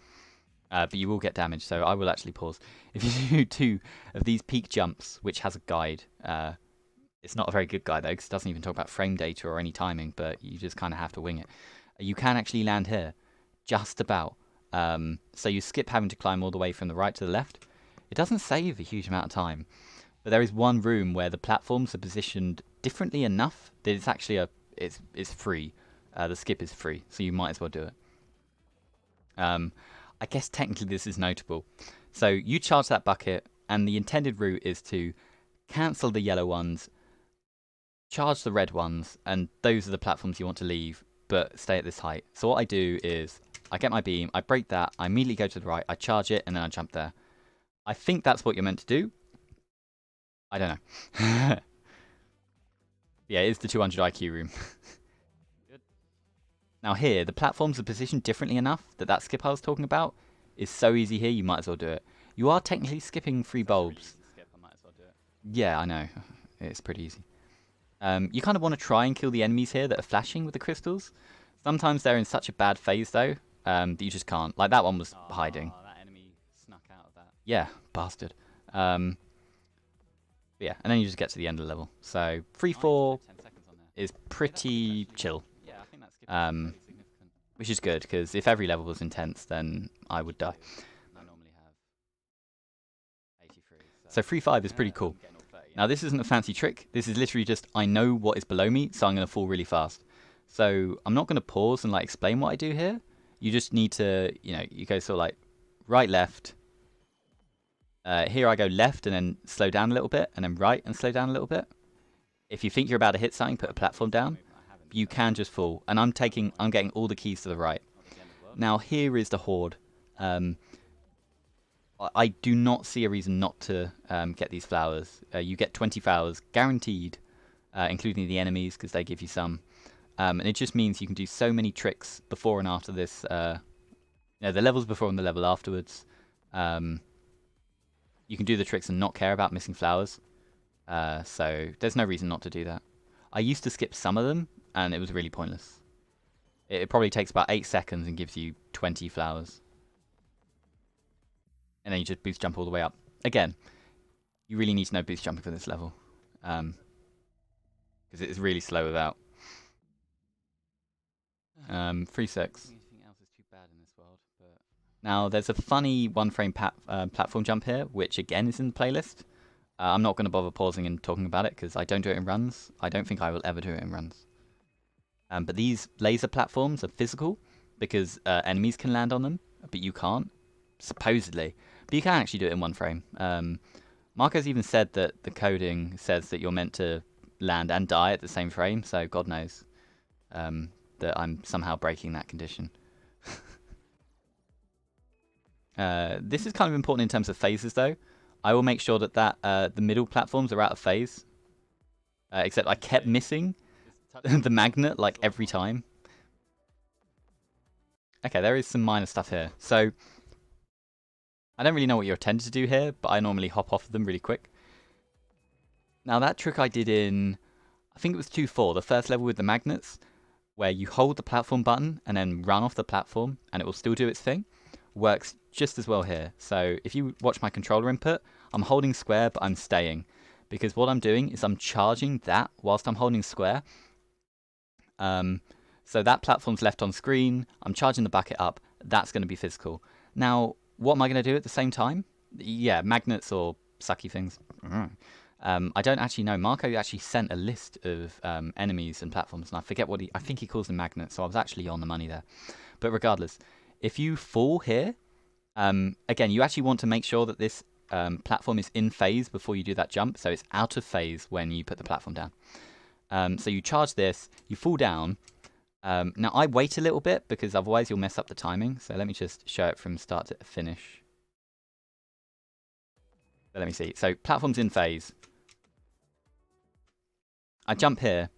but you will get damaged, so I will actually pause. If you do 2 of these peak jumps, which has a guide, it's not a very good guide though, because it doesn't even talk about frame data or any timing, but you just kind of have to wing it. You can actually land here, just about. So you skip having to climb all the way from the right to the left. It doesn't save a huge amount of time, but there is one room where the platforms are positioned differently enough that it's actually it's free. The skip is free, so you might as well do it. I guess technically this is notable. So you charge that bucket, and the intended route is to cancel the yellow ones, charge the red ones, and those are the platforms you want to leave, but stay at this height. So what I do is, I get my beam, I break that, I immediately go to the right, I charge it, and then I jump there. I think that's what you're meant to do. I don't know. Yeah, it is the 200 IQ room. Good. Now here, the platforms are positioned differently enough that that skip I was talking about is so easy here, you might as well do it. You are technically skipping 3 bulbs. Skip, I might as well do it. Yeah, I know. It's pretty easy. You kind of want to try and kill the enemies here that are flashing with the crystals. Sometimes they're in such a bad phase, though, that you just can't. Like, that one was hiding. That enemy snuck out of that. Yeah, bastard. But yeah, and then you just get to the end of the level. So, 3-4 is pretty chill. Yeah, I think that's significant. Which is good, because if every level was intense, then I would die. I normally have 83. So 3-5 is pretty cool. Now, this isn't a fancy trick. This is literally just, I know what is below me, so I'm going to fall really fast. So I'm not going to pause and like explain what I do here. You just need to, you know, you go sort of like right, left. Here I go left and then slow down a little bit, and then right and slow down a little bit. If you think you're about to hit something, put a platform down. you can just fall. And I'm getting all the keys to the right. Now here is the horde. I do not see a reason not to get these flowers. You get 20 flowers guaranteed, including the enemies, because they give you some. And it just means you can do so many tricks before and after this. The levels before and the level afterwards. You can do the tricks and not care about missing flowers. So there's no reason not to do that. I used to skip some of them, and it was really pointless. It probably takes about 8 seconds and gives you 20 flowers. And then you just boost jump all the way up. Again, you really need to know boost jumping for this level. Because it is really slow without. 3-6. Anything else is too bad in this world, but... Now, there's a funny one-frame platform jump here, which again is in the playlist. I'm not going to bother pausing and talking about it, because I don't do it in runs. I don't think I will ever do it in runs. But these laser platforms are physical, because enemies can land on them, but you can't, supposedly. But you can actually do it in one frame. Marco's even said that the coding says that you're meant to land and die at the same frame, so God knows that I'm somehow breaking that condition. This is kind of important in terms of phases, though. I will make sure that the middle platforms are out of phase. Except I kept missing the magnet like every time. Okay, there is some minor stuff here. So I don't really know what you're intended to do here, but I normally hop off of them really quick. Now that trick I did in, I think it was 2-4, the first level with the magnets, where you hold the platform button and then run off the platform and it will still do its thing, works just as well here. So if you watch my controller input, I'm holding square but I'm staying, because what I'm doing is I'm charging that whilst I'm holding square. So that platform's left on screen, I'm charging the bucket up, that's going to be physical. Now, what am I going to do at the same time? Yeah, magnets or sucky things. I don't actually know. Marco actually sent a list of enemies and platforms, and I forget what I think he calls them magnets, so I was actually on the money there. But regardless, if you fall here, again, you actually want to make sure that this platform is in phase before you do that jump, so it's out of phase when you put the platform down. So you charge this, you fall down. Now I wait a little bit because otherwise you'll mess up the timing. So let me just show it from start to finish. So let me see. So platform's in phase. I jump here.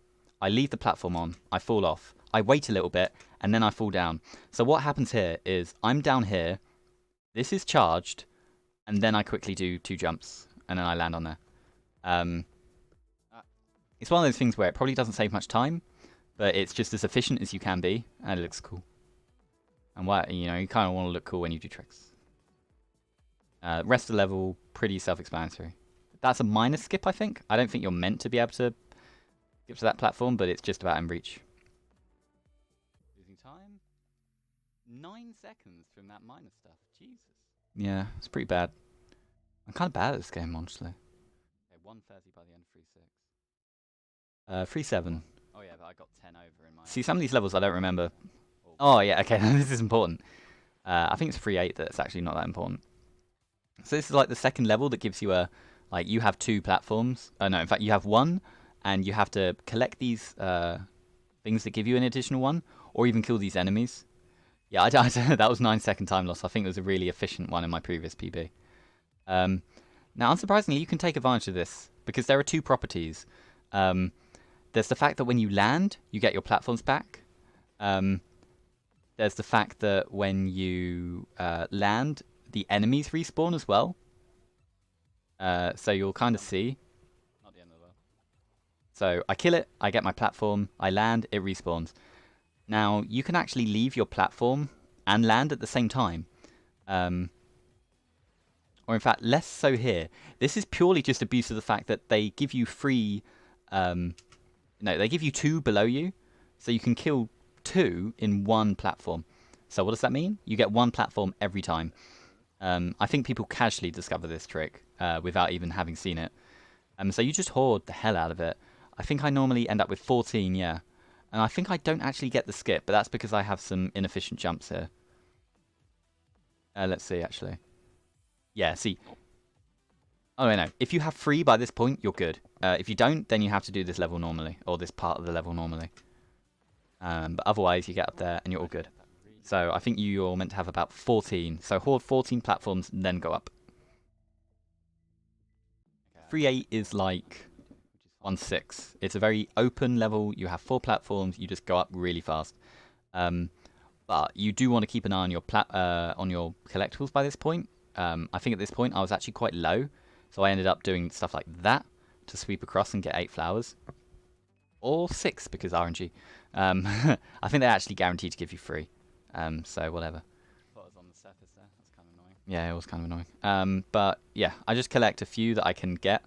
I leave the platform on. I fall off. I wait a little bit and then I fall down. So what happens here is I'm down here. This is charged. And then I quickly do 2 jumps. And then I land on there. It's one of those things where it probably doesn't save much time, but it's just as efficient as you can be, and it looks cool. And you kind of want to look cool when you do tricks. Rest of the level, pretty self-explanatory. That's a minor skip, I think. I don't think you're meant to be able to skip to that platform, but it's just about in reach. Losing time? 9 seconds from that minor stuff. Jesus. Yeah, it's pretty bad. I'm kind of bad at this game, honestly. Okay, 130 by the end, 3-6. 3-7. Oh yeah, but I got 10 over in my... See, some of these levels I don't remember. Oh, yeah, okay, this is important. I think it's 3-8 that's actually not that important. So this is like the second level that gives you you have 2 platforms. No, in fact, you have 1, and you have to collect these things that give you an additional 1, or even kill these enemies. Yeah, that was 9-second time loss. I think it was a really efficient one in my previous PB. Now, unsurprisingly, you can take advantage of this, because there are 2 properties. There's the fact that when you land, you get your platforms back. There's the fact that when you land, the enemies respawn as well. So you'll kind of see. Not the end of the world. So I kill it, I get my platform, I land, it respawns. Now, you can actually leave your platform and land at the same time. Or in fact, less so here. This is purely just abuse of the fact that they give you free... they give you 2 below you, so you can kill 2 in 1 platform. So what does that mean? You get 1 platform every time. I think people casually discover this trick without even having seen it. So you just hoard the hell out of it. I think I normally end up with 14, yeah. And I think I don't actually get the skip, but that's because I have some inefficient jumps here. Let's see, actually. Yeah, see. Oh, no. If you have 3 by this point, you're good. If you don't, then you have to do this level normally, or this part of the level normally. But otherwise, you get up there and you're all good. So I think you're meant to have about 14. So hoard 14 platforms and then go up. 3-8 is like 1-6. It's a very open level. You have 4 platforms. You just go up really fast. But you do want to keep an eye on your collectibles by this point. I think at this point I was actually quite low. So I ended up doing stuff like that to sweep across and get 8 flowers. Or 6 because RNG. I think they're actually guaranteed to give you 3. So whatever. Thought it was on the surface there. That's kind of annoying. Yeah, it was kind of annoying. But yeah, I just collect a few that I can get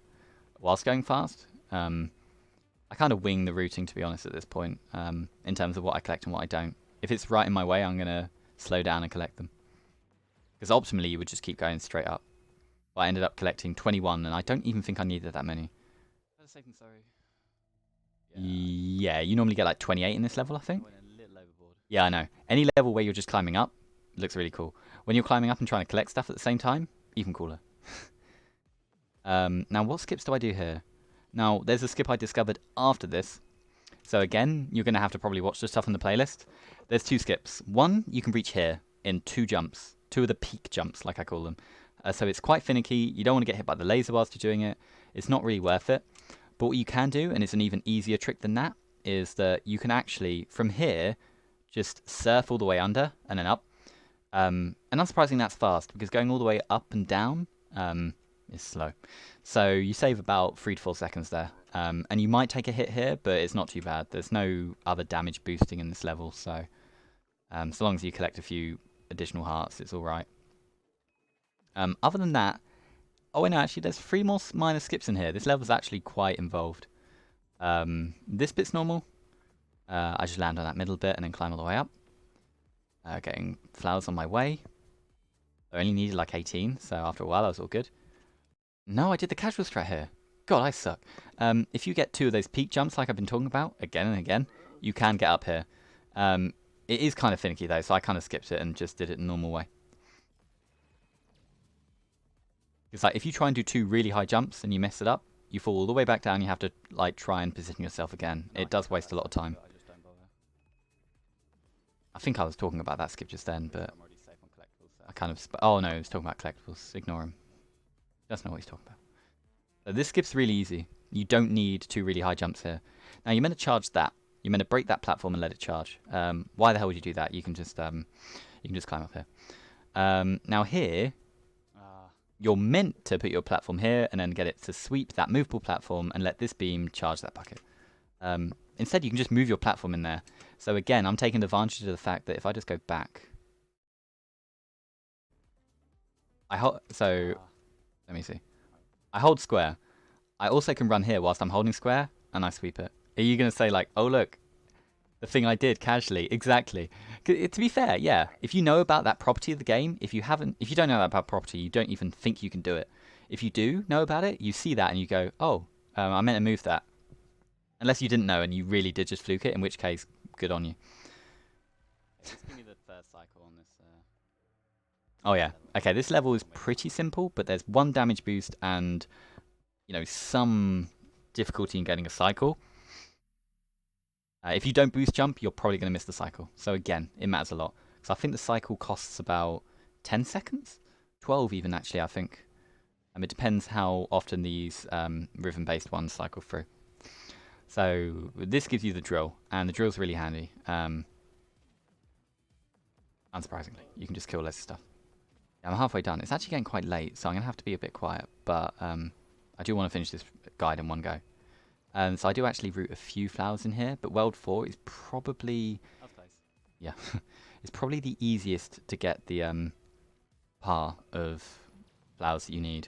whilst going fast. I kind of wing the routing, to be honest, at this point, in terms of what I collect and what I don't. If it's right in my way, I'm going to slow down and collect them. Because optimally, you would just keep going straight up. But I ended up collecting 21, and I don't even think I needed that many. Better safe than sorry. Yeah, you normally get like 28 in this level, I think. I went a little overboard. Yeah, I know. Any level where you're just climbing up looks really cool. When you're climbing up and trying to collect stuff at the same time, even cooler. Now, what skips do I do here? Now, there's a skip I discovered after this. So again, you're going to have to probably watch the stuff in the playlist. There's 2 skips. One, you can reach here in 2 jumps. 2 of the peak jumps, like I call them. So it's quite finicky. You don't want to get hit by the laser whilst you're doing it. It's not really worth it. But what you can do, and it's an even easier trick than that, is that you can actually, from here, just surf all the way under and then up. And unsurprisingly, that's fast, because going all the way up and down is slow. So you save about 3 to 4 seconds there. And you might take a hit here, but it's not too bad. There's no other damage boosting in this level, so so long as you collect a few additional hearts, it's all right. Other than that, oh, no, actually, there's 3 more minor skips in here. This level's actually quite involved. This bit's normal. I just land on that middle bit and then climb all the way up. Getting flowers on my way. I only needed like 18, so after a while I was all good. No, I did the casual strat here. God, I suck. If you get 2 of those peak jumps like I've been talking about, again and again, you can get up here. It is kind of finicky though, so I kind of skipped it and just did it the normal way. It's like if you try and do 2 really high jumps and you mess it up, you fall all the way back down. You have to like try and position yourself again. It does waste a lot of time. I just don't bother. I think I was talking about that skip just then, but I'm already safe on collectibles. So. I kind of... oh no, he was talking about collectibles. Ignore him. That's not what he's talking about. So this skip's really easy. You don't need 2 really high jumps here. Now you're meant to charge that. You're meant to break that platform and let it charge. Why the hell would you do that? You can just climb up here. Now here, you're meant to put your platform here and then get it to sweep that movable platform and let this beam charge that bucket. Instead, you can just move your platform in there. So again, I'm taking advantage of the fact that if I just go back, let me see. I hold square. I also can run here whilst I'm holding square, and I sweep it. Are you going to say like, oh look, the thing I did casually? Exactly. To be fair, yeah. If you know about that property of the game, if you don't know about property, you don't even think you can do it. If you do know about it, you see that and you go, oh, I meant to move that. Unless you didn't know and you really did just fluke it, in which case, good on you. Just give me the first cycle on this. Oh yeah. Okay, this level is pretty simple, but there's 1 damage boost and, some difficulty in getting a cycle. If you don't boost jump, you're probably going to miss the cycle. So again, it matters a lot. So I think the cycle costs about 10 seconds? 12 even, actually, I think. It depends how often these rhythm-based ones cycle through. So this gives you the drill, and the drill's really handy. Unsurprisingly, you can just kill loads of stuff. I'm halfway done. It's actually getting quite late, so I'm going to have to be a bit quiet. But I do want to finish this guide in one go. So I do actually root a few flowers in here, but World 4 is probably... That's close. Yeah. It's probably the easiest to get the par of flowers that you need.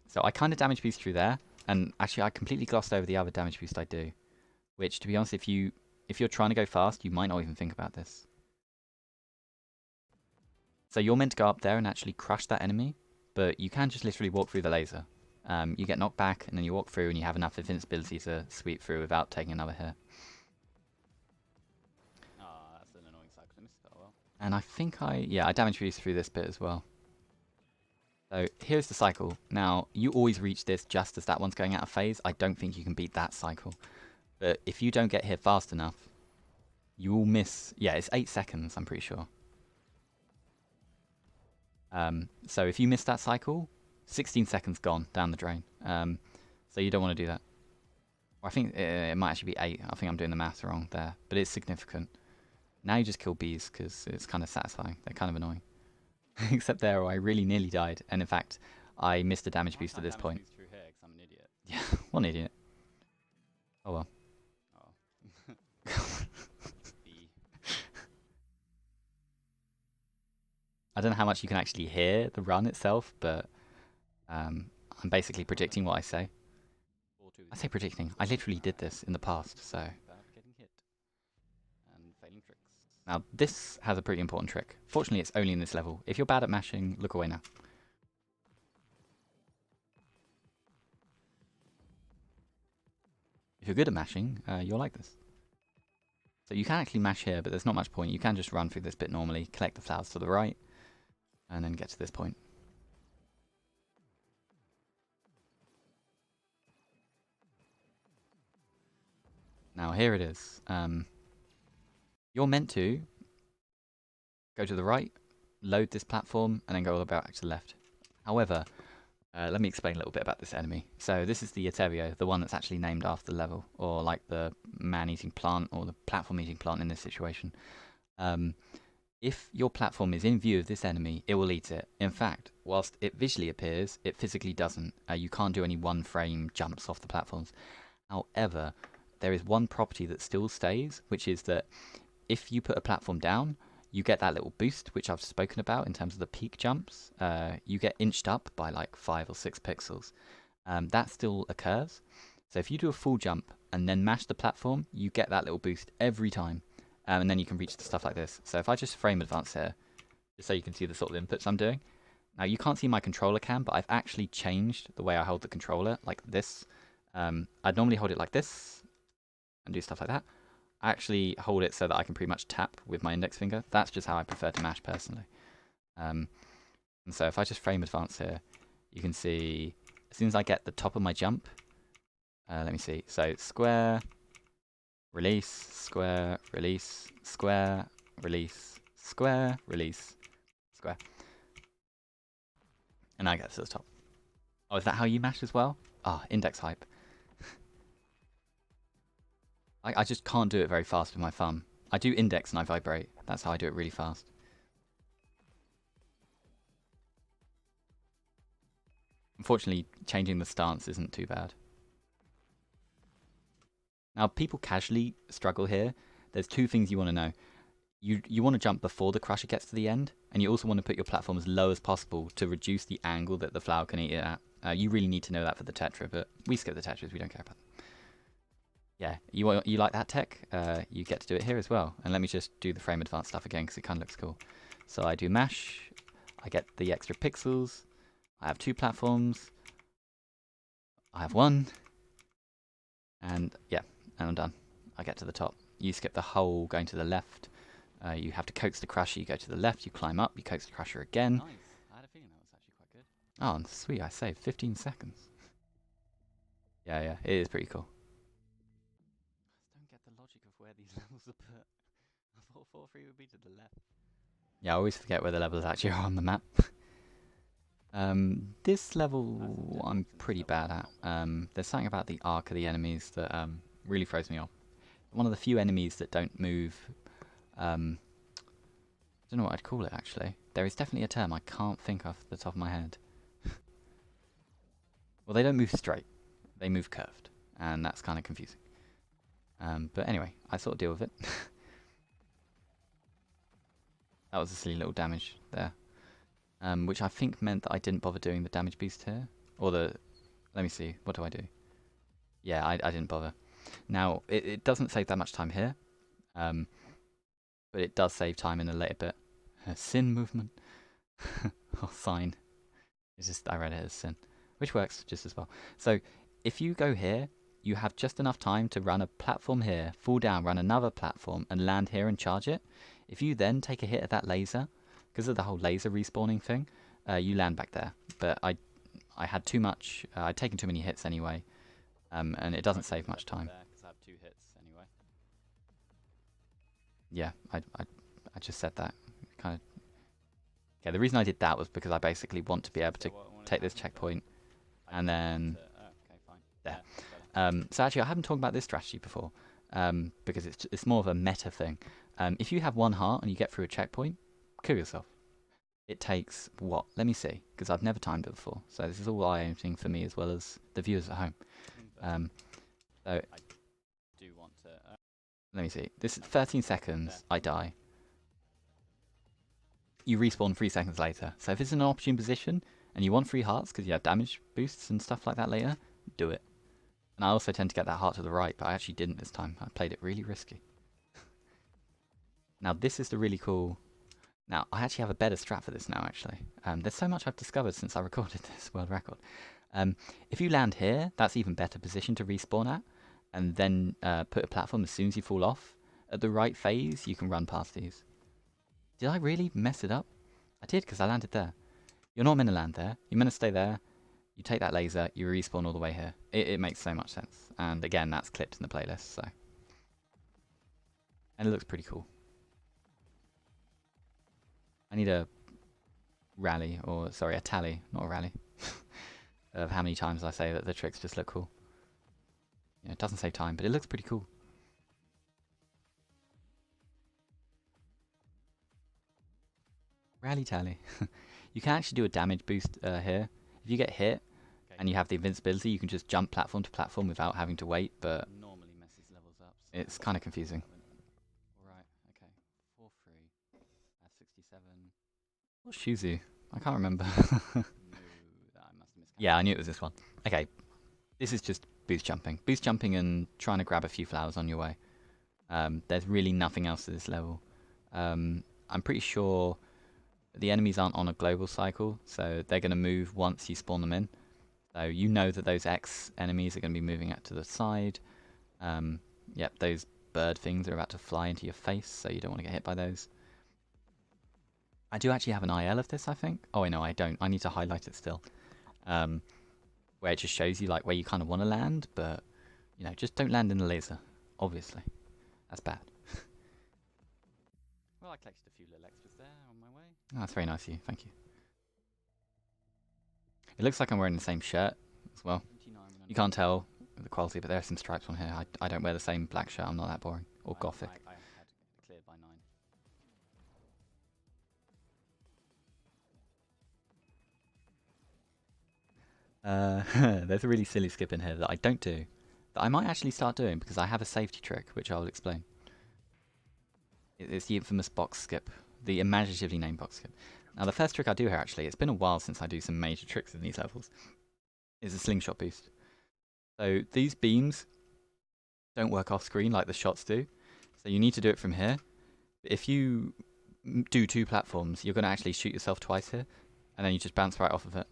So I kind of damage boost through there, and actually I completely glossed over the other damage boost I do. Which, to be honest, if you're trying to go fast, you might not even think about this. So you're meant to go up there and actually crush that enemy, but you can just literally walk through the laser. You get knocked back, and then you walk through, and you have enough invincibility to sweep through without taking another hit. That's an annoying cycle. I missed that well. And I think I damage boost through this bit as well. So here's the cycle. Now, you always reach this just as that one's going out of phase. I don't think you can beat that cycle. But if you don't get here fast enough, you will miss... Yeah, it's 8 seconds, I'm pretty sure. So if you miss that cycle, 16 seconds gone down the drain. So you don't want to do that. Or I think it might actually be 8. I think I'm doing the math wrong there. But it's significant. Now you just kill bees because it's kind of satisfying. They're kind of annoying. Except there, I really nearly died. And in fact, I missed a damage boost at this point. Through here 'cause I'm an idiot. Yeah, what an idiot. Oh well. Oh. Bee. I don't know how much you can actually hear the run itself, but I'm basically predicting what I say. I say predicting. I literally did this in the past, so... Getting hit. And failing tricks. Now, this has a pretty important trick. Fortunately, it's only in this level. If you're bad at mashing, look away now. If you're good at mashing, you'll like this. So you can actually mash here, but there's not much point. You can just run through this bit normally, collect the flowers to the right, and then get to this point. Now, here it is. You're meant to go to the right, load this platform, and then go all the way back to the left. However, let me explain a little bit about this enemy. So this is the Eterio, the one that's actually named after the level, or like the man-eating plant, or the platform-eating plant in this situation. If your platform is in view of this enemy, it will eat it. In fact, whilst it visually appears, it physically doesn't. You can't do any one-frame jumps off the platforms. However, there is one property that still stays, which is that if you put a platform down, you get that little boost, which I've spoken about in terms of the peak jumps. You get inched up by like 5 or 6 pixels. That still occurs. So if you do a full jump and then mash the platform, you get that little boost every time. And then you can reach the stuff like this. So if I just frame advance here, just so you can see the sort of inputs I'm doing. Now you can't see my controller cam, but I've actually changed the way I hold the controller, like this. I'd normally hold it like this and do stuff like that. I actually hold it so that I can pretty much tap with my index finger. That's just how I prefer to mash personally. And so if I just frame advance here, you can see as soon as I get the top of my jump, let me see. So square, release, square, release, square, release, square, release, square. And I get to the top. Oh, is that how you mash as well? Ah, index hype. I just can't do it very fast with my thumb. I do index and I vibrate. That's how I do it really fast. Unfortunately, changing the stance isn't too bad. Now, people casually struggle here. There's 2 things you want to know. You want to jump before the crusher gets to the end, and you also want to put your platform as low as possible to reduce the angle that the flower can eat it at. You really need to know that for the Tetra, but we skip the Tetras, we don't care about them. Yeah, you like that tech? You get to do it here as well. And let me just do the frame advance stuff again because it kind of looks cool. So I do mash, I get the extra pixels, I have 2 platforms, I have 1, and yeah, and I'm done. I get to the top. You skip the hole going to the left, you have to coax the crusher, you go to the left, you climb up, you coax the crusher again. Nice. I had a feeling that was actually quite good. Oh, sweet, I saved 15 seconds. Yeah, it is pretty cool. Logic of where these levels are put. I thought 4-3 would be to the left. Yeah, I always forget where the levels actually are on the map. This level I'm pretty bad at. There's something about the arc of the enemies that really throws me off. One of the few enemies that don't move... I don't know what I'd call it actually. There is definitely a term I can't think off the top of my head. Well, they don't move straight. They move curved. And that's kind of confusing. But anyway, I sort of deal with it. That was a silly little damage there. Which I think meant that I didn't bother doing the damage boost here. Or the... Let me see. What do I do? Yeah, I didn't bother. Now, it doesn't save that much time here. But it does save time in a later bit. Sin movement. Or sign. It's just, I read it as sin. Which works just as well. So, if you go here, you have just enough time to run a platform here, fall down, run another platform, and land here and charge it. If you then take a hit at that laser, because of the whole laser respawning thing, you land back there. But I had too much, I'd taken too many hits anyway, and it doesn't save much time. Because I have 2 hits anyway. Yeah, I just said that. Kind of. Okay, the reason I did that was because I basically want to be able to take this checkpoint and then okay, fine. there. Yeah, So actually, I haven't talked about this strategy before because it's more of a meta thing. If you have 1 heart and you get through a checkpoint, kill yourself. It takes what? Let me see, because I've never timed it before. So this is all eye-opening for me as well as the viewers at home. So I do want to. let me see. This is 13 seconds. I die. You respawn 3 seconds later. So if it's in an opportune position and you want 3 hearts because you have damage boosts and stuff like that later, do it. And I also tend to get that heart to the right, but I actually didn't this time. I played it really risky. Now this is the really cool. Now, I actually have a better strat for this now, actually. There's so much I've discovered since I recorded this world record. If you land here, that's even better position to respawn at, and then put a platform as soon as you fall off. At the right phase, you can run past these. Did I really mess it up? I did, because I landed there. You're not meant to land there. You're meant to stay there. You take that laser, you respawn all the way here. It makes so much sense. And again, that's clipped in the playlist, so. And it looks pretty cool. I need a rally, or sorry, a tally, not a rally, of how many times I say that the tricks just look cool. You know, it doesn't save time, but it looks pretty cool. Rally tally. You can actually do a damage boost here. If you get hit and you have the invincibility, you can just jump platform to platform without having to wait, but normally messes levels up. So it's kind of confusing. Right, okay. 4-3. 67. What's Shuzu? I can't remember. No, I must have miscounted. Yeah, I knew it was this one. Okay, this is just boost jumping. Boost jumping and trying to grab a few flowers on your way. There's really nothing else to this level. I'm pretty sure the enemies aren't on a global cycle, so they're going to move once you spawn them in. So you know that those X enemies are going to be moving out to the side. Yep, those bird things are about to fly into your face, so you don't want to get hit by those. I do actually have an IL of this, I think. Oh, no, I don't. I need to highlight it still. Where it just shows you like where you kind of want to land, but, you know, just don't land in the laser, obviously. That's bad. Well, I collected a few little extras there on my way. Oh, that's very nice of you. Thank you. It looks like I'm wearing the same shirt as well. You can't tell the quality, but there are some stripes on here. I don't wear the same black shirt. I'm not that boring. Or gothic. I had cleared by 9. There's a really silly skip in here that I don't do. That I might actually start doing because I have a safety trick, which I'll explain. It's the infamous box skip. The imaginatively named box skip. Now, the first trick I do here, actually, it's been a while since I do some major tricks in these levels, is a slingshot boost. So these beams don't work off screen like the shots do. So you need to do it from here. If you do 2 platforms, you're going to actually shoot yourself twice here, and then you just bounce right off of it.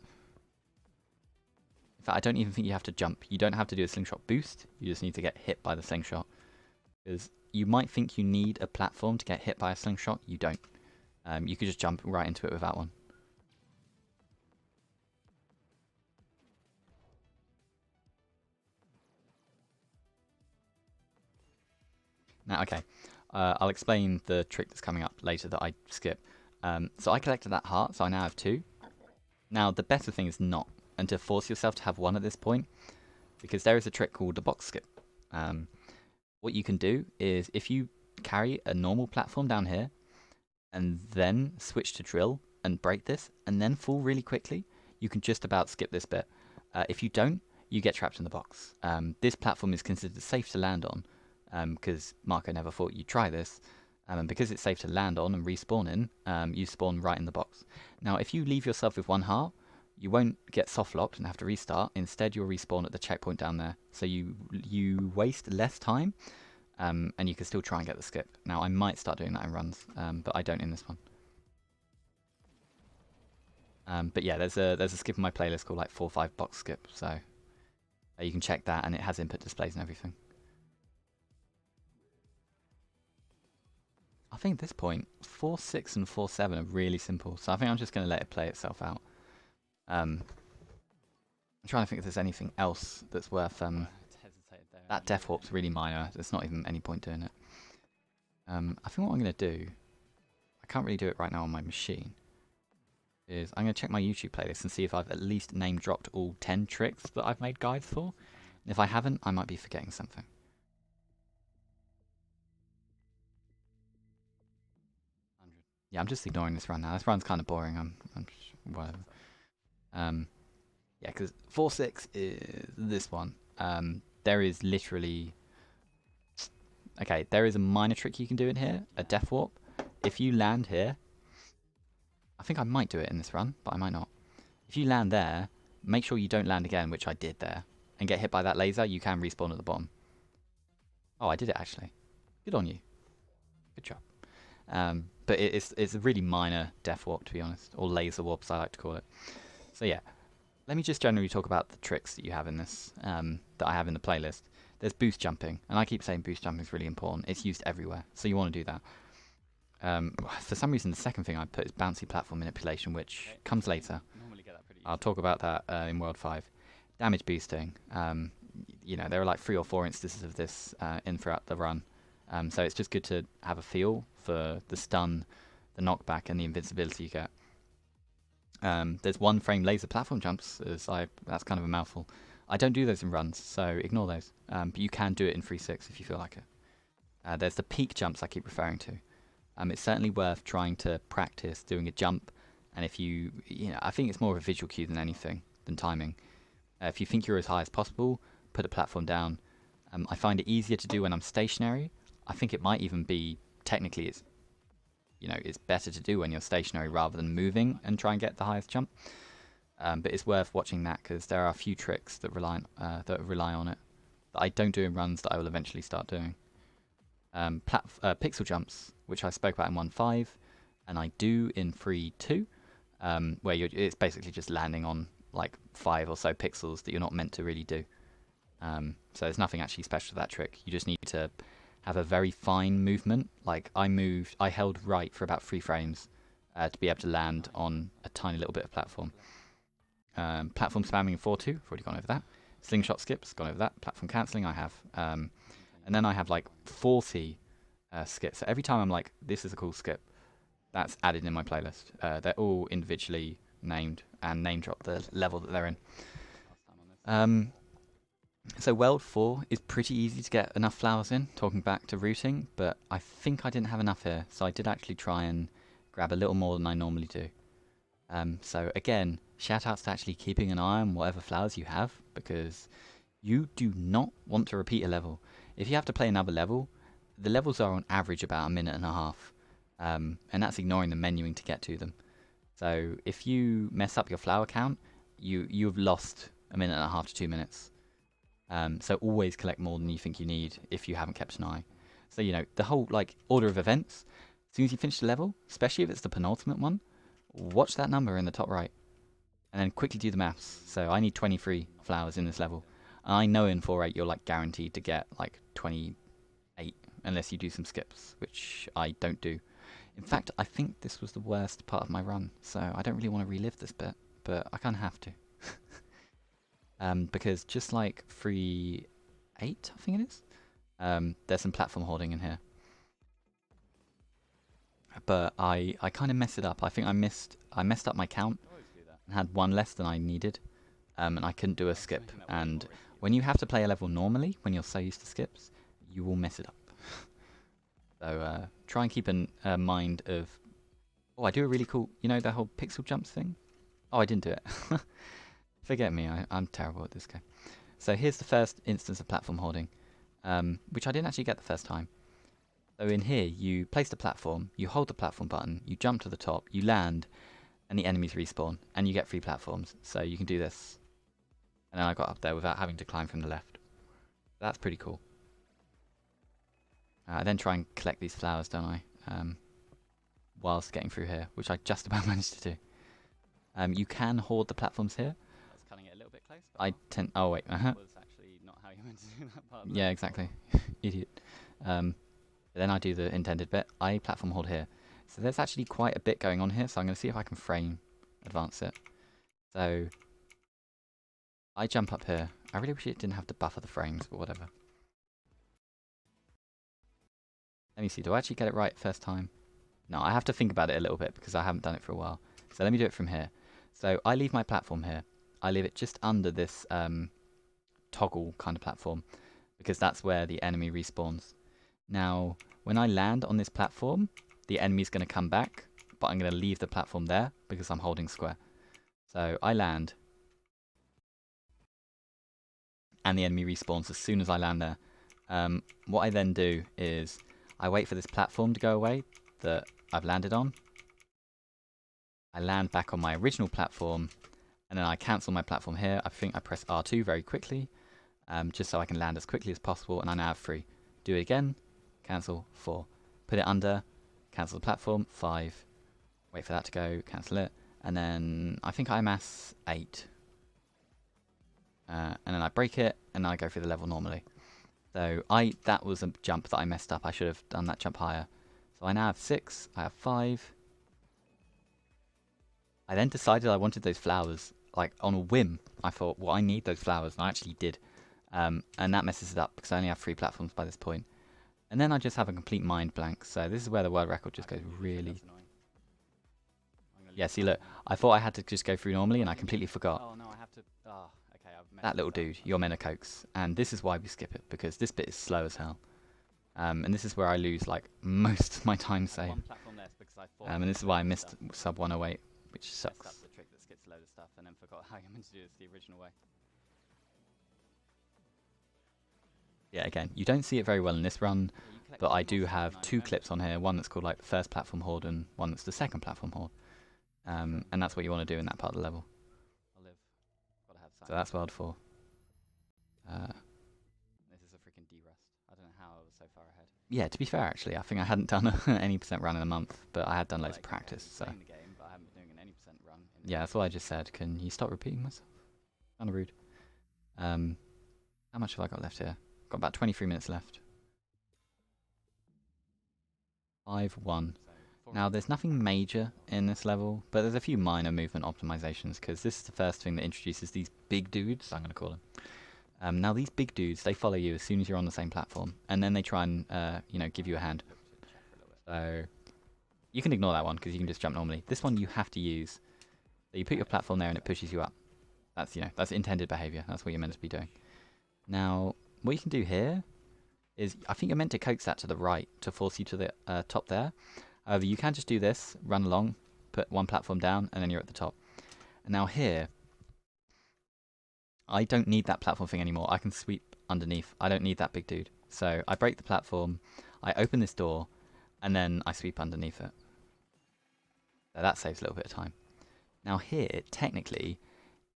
In fact, I don't even think you have to jump. You don't have to do a slingshot boost. You just need to get hit by the slingshot. Because you might think you need a platform to get hit by a slingshot. You don't. You could just jump right into it with that one. Now, okay, I'll explain the trick that's coming up later that I skip. So I collected that heart, so I now have 2. Now, the better thing is not, and to force yourself to have 1 at this point, because there is a trick called the box skip. What you can do is, if you carry a normal platform down here, and then switch to drill and break this, and then fall really quickly, you can just about skip this bit. If you don't, you get trapped in the box. This platform is considered safe to land on, because Marco never thought you'd try this, and because it's safe to land on and respawn in, you spawn right in the box. Now, if you leave yourself with 1 heart, you won't get soft locked and have to restart. Instead, you'll respawn at the checkpoint down there. So you waste less time, and you can still try and get the skip. Now, I might start doing that in runs, but I don't in this one. But yeah, there's a skip in my playlist called like 4 or 5 box skip, so you can check that, and it has input displays and everything. I think at this point, 4-6 and 4-7 are really simple, so I think I'm just going to let it play itself out. I'm trying to think if there's anything else that's worth... I hesitated there That death warp's really minor. There's not even any point doing it. I think what I'm going to do, I can't really do it right now on my machine, is I'm going to check my YouTube playlist and see if I've at least name dropped all 10 tricks that I've made guides for. And if I haven't, I might be forgetting something. Yeah, I'm just ignoring this run now. This run's kind of boring. I'm whatever. Yeah, because 4-6 is this one. There is literally... Okay, there is a minor trick you can do in here, a death warp. If you land here, I think I might do it in this run, but I might not. If you land there, make sure you don't land again, which I did there, and get hit by that laser, you can respawn at the bottom. Oh, I did it actually. Good on you. Good job. But it's a really minor death warp, to be honest, or laser warp, as I like to call it. So yeah, let me just generally talk about the tricks that you have in this, that I have in the playlist. There's boost jumping, and I keep saying boost jumping is really important. It's used everywhere, so you want to do that. For some reason, the second thing I put is bouncy platform manipulation, which comes later. I'll talk about that in World 5. Damage boosting. You know, there are like 3 or 4 instances of this in throughout the run. So it's just good to have a feel for the stun, the knockback, and the invincibility you get. There's 1 frame laser platform jumps. That's kind of a mouthful. I don't do those in runs, so ignore those. But you can do it in 3-6 if you feel like it. There's the peak jumps I keep referring to. It's certainly worth trying to practice doing a jump. And if you know, I think it's more of a visual cue than anything, than timing. If you think you're as high as possible, put a platform down. I find it easier to do when I'm stationary. I think it might even be, technically, it's better to do when you're stationary rather than moving and try and get the highest jump. But it's worth watching that because there are a few tricks that rely on it that I don't do in runs that I will eventually start doing. Pixel jumps, which I spoke about in 1.5, and I do in 3.2, where it's basically just landing on like 5 or so pixels that you're not meant to really do. So there's nothing actually special to that trick. You just need to have a very fine movement. Like I held right for about 3 frames to be able to land on a tiny little bit of platform. Platform spamming in 4.2, I've already gone over that. Slingshot skips, gone over that. Platform cancelling, I have. And then I have like 40 skips. So every time I'm like, this is a cool skip, that's added in my playlist. They're all individually named and name drop the level that they're in. So World 4 is pretty easy to get enough flowers in, talking back to routing, but I think I didn't have enough here, so I did actually try and grab a little more than I normally do. So again, shout outs to actually keeping an eye on whatever flowers you have, because you do not want to repeat a level. If you have to play another level, the levels are on average about 1.5 minutes, and that's ignoring the menuing to get to them. So if you mess up your flower count, you've lost 1.5 minutes to 2 minutes. So always collect more than you think you need if you haven't kept an eye. So, you know, the whole like order of events, as soon as you finish the level, especially if it's the penultimate one, watch that number in the top right and then quickly do the maths. So I need 23 flowers in this level. And I know in 4.8 you're like guaranteed to get like 28 unless you do some skips, which I don't do. In fact, I think this was the worst part of my run, so I don't really want to relive this bit, but I kind of have to. Because just like 3.8, I think it is, there's some platform holding in here. But I kind of messed it up. I think I messed up my count and had 1 less than I needed, and I couldn't do a skip. And when you have to play a level normally, when you're so used to skips, you will mess it up. So try and keep a mind of, oh, I do a really cool, you know, the whole pixel jumps thing? Oh, I didn't do it. Forget me, I'm terrible at this game. So here's the first instance of platform holding, which I didn't actually get the first time. So in here, you place the platform, you hold the platform button, you jump to the top, you land, and the enemies respawn, and you get 3 platforms. So you can do this. And then I got up there without having to climb from the left. That's pretty cool. I then try and collect these flowers, don't I? Whilst getting through here, which I just about managed to do. You can hoard the platforms here. That's cutting it a little bit close. Oh wait, That was actually not how you meant to do that part. Yeah, exactly. Idiot. Then I do the intended bit. I platform hold here. So there's actually quite a bit going on here, so I'm going to see if I can frame advance it. So I jump up here. I really wish it didn't have to buffer the frames, but whatever. Let me see, do I actually get it right first time? No, I have to think about it a little bit because I haven't done it for a while. So let me do it from here. So I leave my platform here. I leave it just under this toggle kind of platform because that's where the enemy respawns. Now, when I land on this platform, the enemy's going to come back, but I'm going to leave the platform there because I'm holding square. So I land, and the enemy respawns as soon as I land there. What I then do is I wait for this platform to go away that I've landed on. I land back on my original platform, and then I cancel my platform here. I think I press R2 very quickly, just so I can land as quickly as possible, and I now have 3. Do it again, cancel, 4. Put it under, cancel the platform, 5. Wait for that to go, cancel it, and then I think I amass 8. And then I break it, and I go through the level normally. So that was a jump that I messed up. I should have done that jump higher. So I now have 6, I have 5. I then decided I wanted those flowers, like on a whim. I thought, well, I need those flowers, and I actually did. And that messes it up because I only have 3 platforms by this point. And then I just have a complete mind blank. So this is where the world record just goes really... Yeah, see, look, I thought I had to just go through normally, and I completely forgot. Oh no, I have to. Oh, okay, I've messed That little this up. dude, you're meant to coax. And this is why we skip it, because this bit is slow as hell. And this is where I lose like most of my time saved. One platform less because I thought. And this is why I missed sub 108, which Messed sucks. up the trick that skips a load of stuff, and then forgot how you're meant to do this the original way. Yeah, again, you don't see it very well in this run, Yeah, but I do have 2 clips on here. One that's called like the first platform horde, and one that's the second platform horde. And that's what you want to do in that part of the level. I'll live. Gotta have So that's world 4. This is a freaking D-rust. I don't know how I was so far ahead. Yeah, to be fair, actually, I think I hadn't done any % run in a month, but I had done loads of practice. So Playing the game, but I haven't been doing an any % run. yeah, that's what I just said. Can you stop repeating myself? Kind of rude. How much have I got left here? Got about 23 minutes left. 5-1. Now, there's nothing major in this level, but there's a few minor movement optimizations, because this is the first thing that introduces these big dudes, I'm going to call them. Now, these big dudes, they follow you as soon as you're on the same platform, and then they try and, give you a hand. So, you can ignore that one, because you can just jump normally. This one you have to use. So you put your platform there, and it pushes you up. That's, that's intended behavior. That's what you're meant to be doing. Now, what you can do here is, I think you're meant to coax that to the right to force you to the top there. However, you can just do this, run along, put one platform down, and then you're at the top. And now here, I don't need that platform thing anymore. I can sweep underneath. I don't need that big dude. So I break the platform, I open this door, and then I sweep underneath it. So that saves a little bit of time. Now here, technically,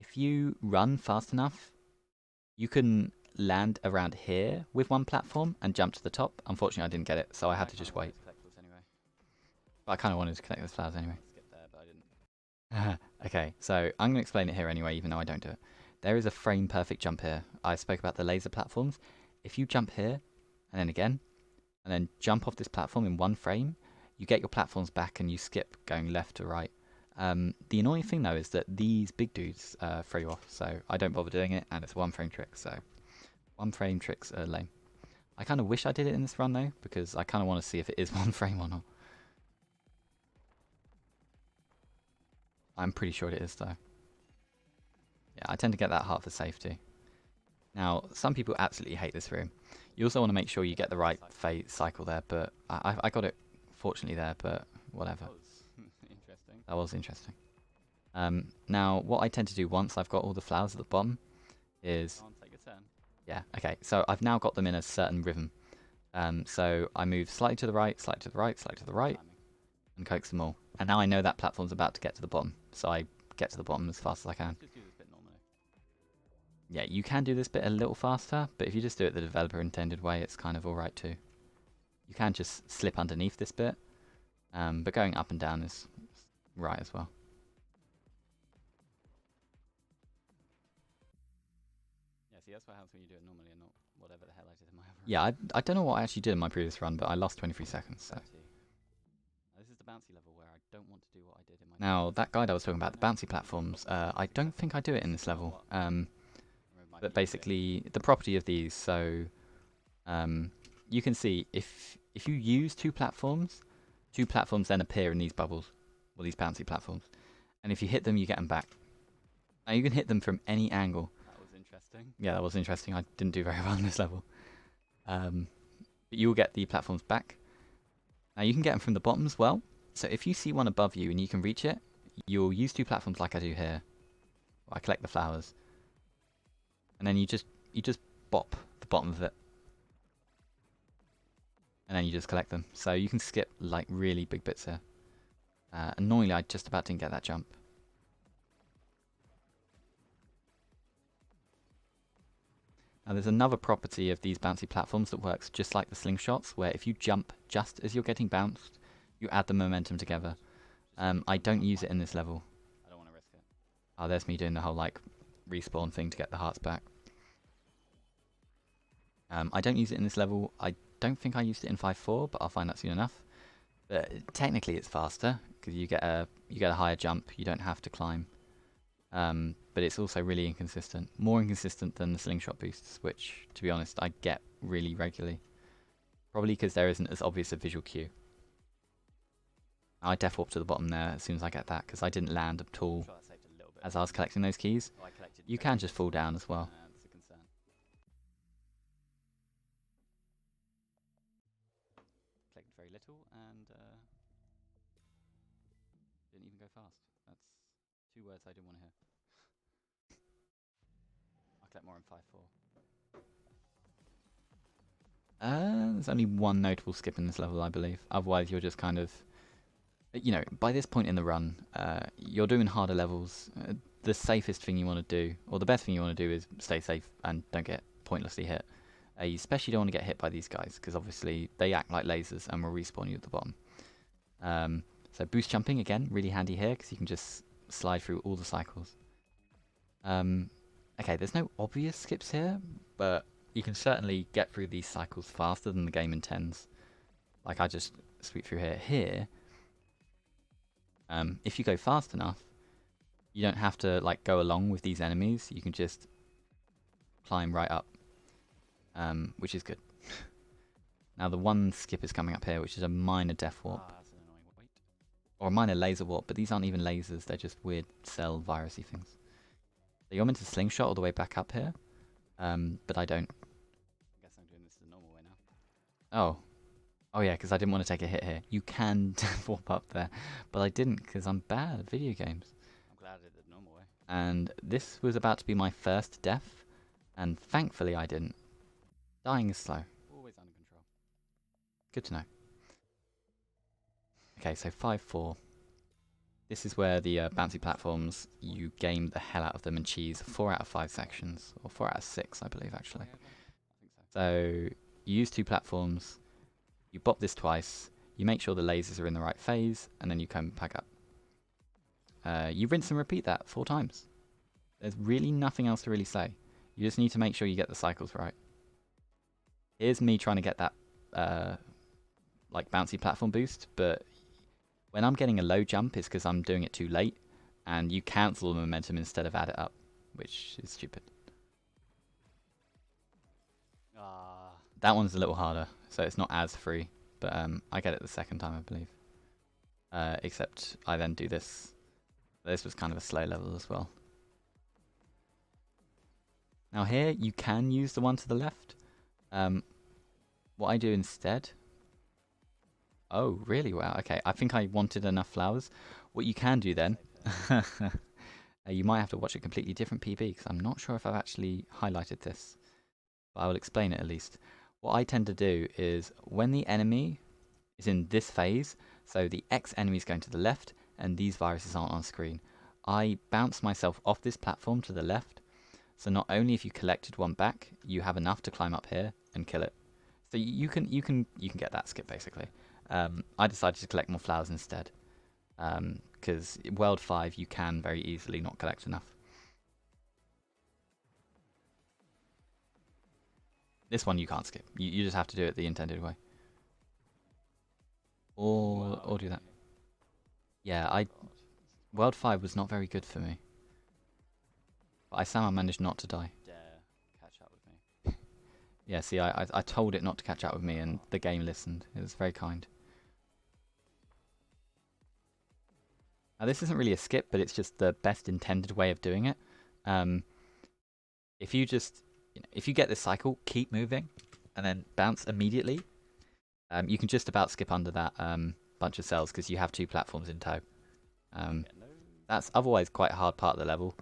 if you run fast enough, you can land around here with one platform and jump to the top. Unfortunately, I didn't get it, so I had to just wait. But I kind of wanted to connect those flowers anyway. Skip there, but I didn't. Okay, so I'm going to explain it here anyway, even though I don't do it. There is a frame perfect jump here. I spoke about the laser platforms. If you jump here, and then again, and then jump off this platform in one frame, you get your platforms back and you skip going left to right. The annoying thing though is that these big dudes throw you off, so I don't bother doing it, and it's a 1 frame trick, so 1 frame tricks are lame. I kind of wish I did it in this run though, because I kind of want to see if it is 1 frame or not. I'm pretty sure it is though. Yeah, I tend to get that heart for safety. Now, some people absolutely hate this room. You also want to make sure you get the right fate cycle there, but I got it fortunately there, but whatever. Interesting. That was interesting. Now, what I tend to do once I've got all the flowers at the bottom is... Go on, take your turn. Yeah, okay, so I've now got them in a certain rhythm. So I move slightly to the right, slightly to the right, slightly to the right, and coax them all. And now I know that platform's about to get to the bottom, so I get to the bottom as fast as I can. Just do this bit normally. Yeah, you can do this bit a little faster, but if you just do it the developer intended way, it's kind of alright too. You can just slip underneath this bit, but going up and down is right as well. Yeah, see, that's what happens when you do it normally and not whatever the hell I did in my other run. Yeah, I don't know what I actually did in my previous run, but I lost 23 seconds, so... This is the bouncy level where I don't want to do what I did in my... Now, that guide I was talking about, the bouncy platforms, I don't think I do it in this level. But basically, the property of these, so you can see if if you use two platforms then appear in these bubbles, or these bouncy platforms. And if you hit them, you get them back. Now you can hit them from any angle. That was interesting. Yeah, that was interesting. I didn't do very well on this level. But you'll get the platforms back. Now you can get them from the bottom as well. So if you see one above you and you can reach it, you'll use two platforms like I do here. I collect the flowers. And then you just bop the bottom of it. And then you just collect them. So you can skip like really big bits here. Annoyingly, I just about didn't get that jump. Now there's another property of these bouncy platforms that works just like the slingshots, where if you jump just as you're getting bounced, you add the momentum together. I don't use it in this level. I don't want to risk it. Oh, there's me doing the whole like respawn thing to get the hearts back. I don't use it in this level. I don't think I used it in 5.4, but I'll find out soon enough. But technically it's faster because you get a higher jump. You don't have to climb. But it's also really inconsistent. More inconsistent than the slingshot boosts, which, to be honest, I get really regularly. Probably because there isn't as obvious a visual cue. I death warp to the bottom there as soon as I get that, because I didn't land at all Sure, that saved a little bit as I was collecting those keys. Oh, I collected You very can just little. fall down as well. That's a concern. Collected very little and didn't even go fast. That's 2 words I didn't want to hear. I'll collect more in 5.4. There's only one notable skip in this level, I believe. Otherwise, you're just kind of... You know, by this point in the run, you're doing harder levels. The safest thing you want to do, or the best thing you want to do, is stay safe and don't get pointlessly hit. You especially don't want to get hit by these guys, because obviously they act like lasers and will respawn you at the bottom. So boost jumping, again, really handy here, because you can just slide through all the cycles. Okay, there's no obvious skips here, but you can certainly get through these cycles faster than the game intends. Like, I just sweep through here. Here, if you go fast enough, you don't have to like go along with these enemies. You can just climb right up, which is good. Now the one skip is coming up here, which is a minor death warp. That's an annoying wait. Or a minor laser warp, but these aren't even lasers, they're just weird cell virusy things. So you're meant to slingshot all the way back up here, but I don't. I guess I'm doing this the normal way now. Oh yeah, because I didn't want to take a hit here. You can warp up there, but I didn't because I'm bad at video games. I'm glad I did it the normal way. And this was about to be my first death, and thankfully I didn't. Dying is slow. Always under control. Good to know. Okay, so 5.4. This is where the bouncy platforms, you game the hell out of them and cheese 4 out of 5 sections, or 4 out of 6, I believe, actually. I think so. So you use 2 platforms, you bop this twice, you make sure the lasers are in the right phase, and then you come back up. You rinse and repeat that 4 times. There's really nothing else to really say. You just need to make sure you get the cycles right. Here's me trying to get that like bouncy platform boost, but when I'm getting a low jump, it's because I'm doing it too late, and you cancel the momentum instead of add it up, which is stupid. That one's a little harder, so it's not as free, but I get it the second time, I believe. Except I then do this. This was kind of a slow level as well. Now here, you can use the one to the left. What I do instead... Oh, really? Wow, okay. I think I wanted enough flowers. What you can do then... you might have to watch a completely different PB, because I'm not sure if I've actually highlighted this. But I will explain it at least. What I tend to do is, when the enemy is in this phase, so the X enemy is going to the left, and these viruses aren't on screen, I bounce myself off this platform to the left, so not only if you collected one back, you have enough to climb up here and kill it. So you can get that skip, basically. I decided to collect more flowers instead, because World 5 you can very easily not collect enough. This one you can't skip. You just have to do it the intended way. Or do that. Yeah, World 5 was not very good for me. But I somehow managed not to die. Dare catch up with me. Yeah, see, I told it not to catch up with me, and the game listened. It was very kind. Now, this isn't really a skip, but it's just the best intended way of doing it. If you just, if you get this cycle, keep moving, and then bounce immediately, you can just about skip under that bunch of cells because you have 2 platforms in tow. That's otherwise quite a hard part of the level.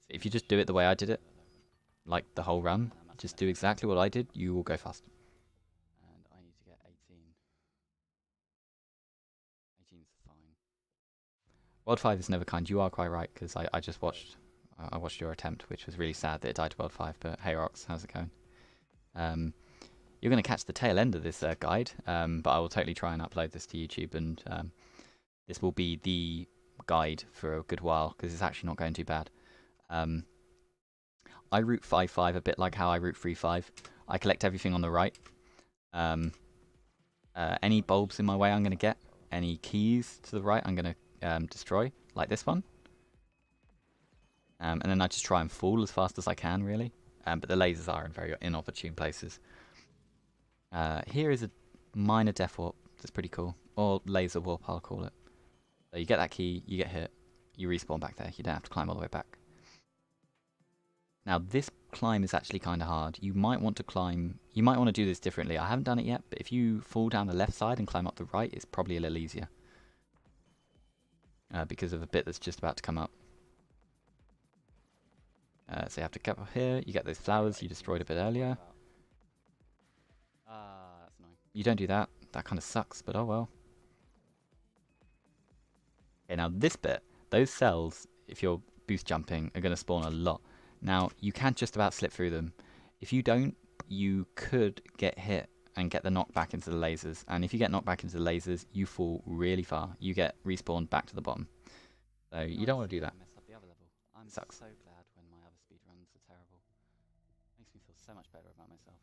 If you just do it the way I did it, like the whole run, just do exactly what I did, you will go fast. And I need to get 18. 18's fine. World 5 is never kind. You are quite right, because I just watched I watched your attempt, which was really sad that it died to World 5. But hey, Rox, how's it going? You're going to catch the tail end of this guide, but I will totally try and upload this to YouTube, and this will be the guide for a good while, because it's actually not going too bad. I route 5-5 a bit like how I route 3-5. I collect everything on the right. Any bulbs in my way I'm going to get. Any keys to the right I'm going to destroy, like this one. And then I just try and fall as fast as I can, really. But the lasers are in very inopportune places. Here is a minor death warp. That's pretty cool. Or laser warp, I'll call it. So you get that key, you get hit, you respawn back there. You don't have to climb all the way back. Now, this climb is actually kind of hard. You might want to climb... You might want to do this differently. I haven't done it yet, but if you fall down the left side and climb up the right, it's probably a little easier. Because of a bit that's just about to come up. So you have to get up here, you get those flowers you destroyed a bit earlier. That's annoying. You don't do that. That kind of sucks, but oh well. Okay, now this bit, those cells, if you're boost jumping, are going to spawn a lot. Now, you can just about slip through them. If you don't, you could get hit and get the knockback into the lasers. And if you get knocked back into the lasers, you fall really far. You get respawned back to the bottom. So you don't want to do that. I messed up the other level. I'm Sucks. so glad when my other speedruns are terrible. Makes me feel so much better about myself.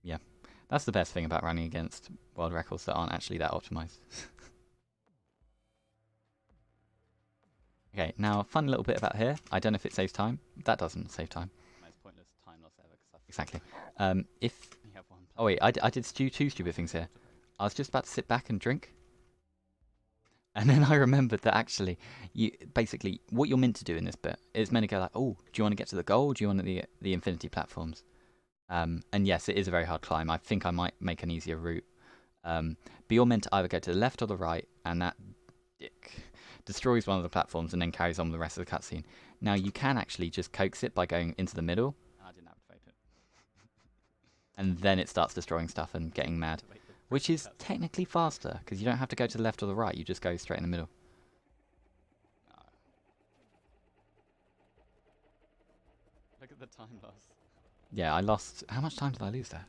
Yeah, that's the best thing about running against world records that aren't actually that optimized. Okay, now a fun little bit about here. I don't know if it saves time. That doesn't save time. Most pointless time loss ever. Cause Exactly. If... you have one Oh wait, I did 2 stupid things here. I was just about to sit back and drink. And then I remembered that actually, basically, what you're meant to do in this bit is meant to go like, oh, do you want to get to the goal? Do you want the infinity platforms? And yes, it is a very hard climb. I think I might make an easier route. But you're meant to either go to the left or the right, and that destroys one of the platforms and then carries on with the rest of the cutscene. Now, you can actually just coax it by going into the middle. I didn't activate it. And then it starts destroying stuff and getting mad. Which is technically faster, because you don't have to go to the left or the right, you just go straight in the middle. No. Look at the time loss. Yeah, I lost... How much time did I lose there?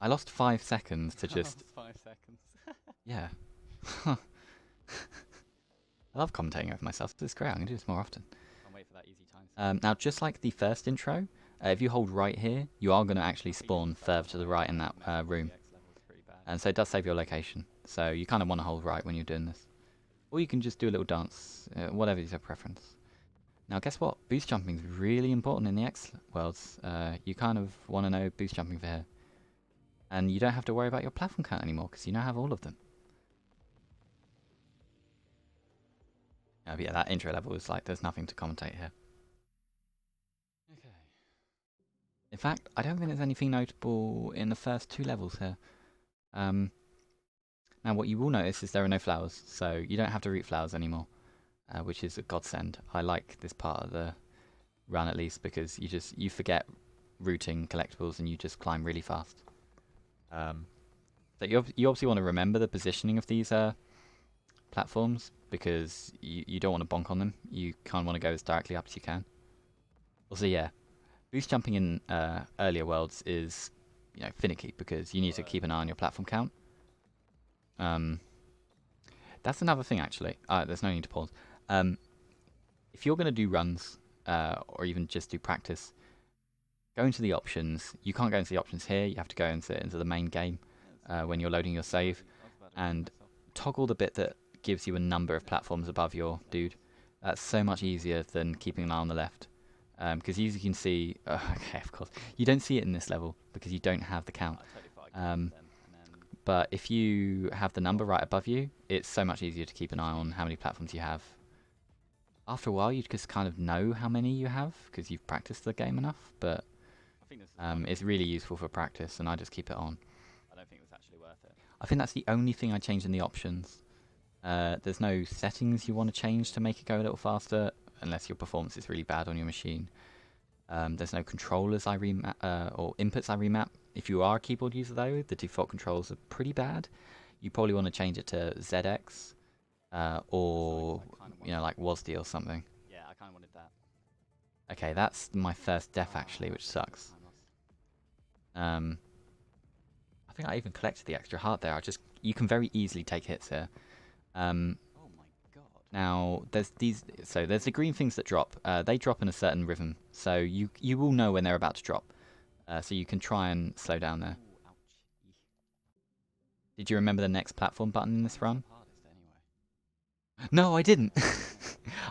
I lost 5 seconds to just... 5 seconds. Yeah. I love commentating over myself. It's great. I'm going to do this more often. Can't wait for that easy time. Now, just like the first intro, if you hold right here, you are going to actually spawn further to the right in that room. And so it does save your location. So you kind of want to hold right when you're doing this. Or you can just do a little dance, whatever is your preference. Now, guess what? Boost jumping is really important in the X worlds. You kind of want to know boost jumping for here. And you don't have to worry about your platform count anymore, because you now have all of them. But yeah, that intro level is like, there's nothing to commentate here. Okay. In fact, I don't think there's anything notable in the first 2 levels here. Now, what you will notice is there are no flowers, so you don't have to root flowers anymore, which is a godsend. I like this part of the run at least, because you forget rooting collectibles and you just climb really fast. So you obviously want to remember the positioning of these platforms, because you don't want to bonk on them. You kind of want to go as directly up as you can. Also, yeah, boost jumping in earlier worlds is finicky, because you need to keep an eye on your platform count. That's another thing, actually. There's no need to pause. If you're going to do runs, or even just do practice, go into the options. You can't go into the options here. You have to go into the main game when you're loading your save, and toggle the bit that gives you a number of platforms above your dude. That's so much easier than keeping an eye on the left. Because as you can see, okay, of course, you don't see it in this level because you don't have the count. But if you have the number right above you, it's so much easier to keep an eye on how many platforms you have. After a while, you just kind of know how many you have because you've practiced the game enough. But it's really useful for practice, and I just keep it on. I don't think it was actually worth it. I think that's the only thing I changed in the options. There's no settings you want to change to make it go a little faster, unless your performance is really bad on your machine. There's no controllers or inputs I remap. If you are a keyboard user though, the default controls are pretty bad. You probably want to change it to ZX or like WASD or something. Yeah, I kind of wanted that. Okay, that's my first death actually, which sucks. I think I even collected the extra heart there. You can very easily take hits here. Oh my god. Now there's the green things that drop. They drop in a certain rhythm, so you will know when they're about to drop. So you can try and slow down there. Ooh, ouch. Did you remember the next platform button in this run? Anyway. No, I didn't.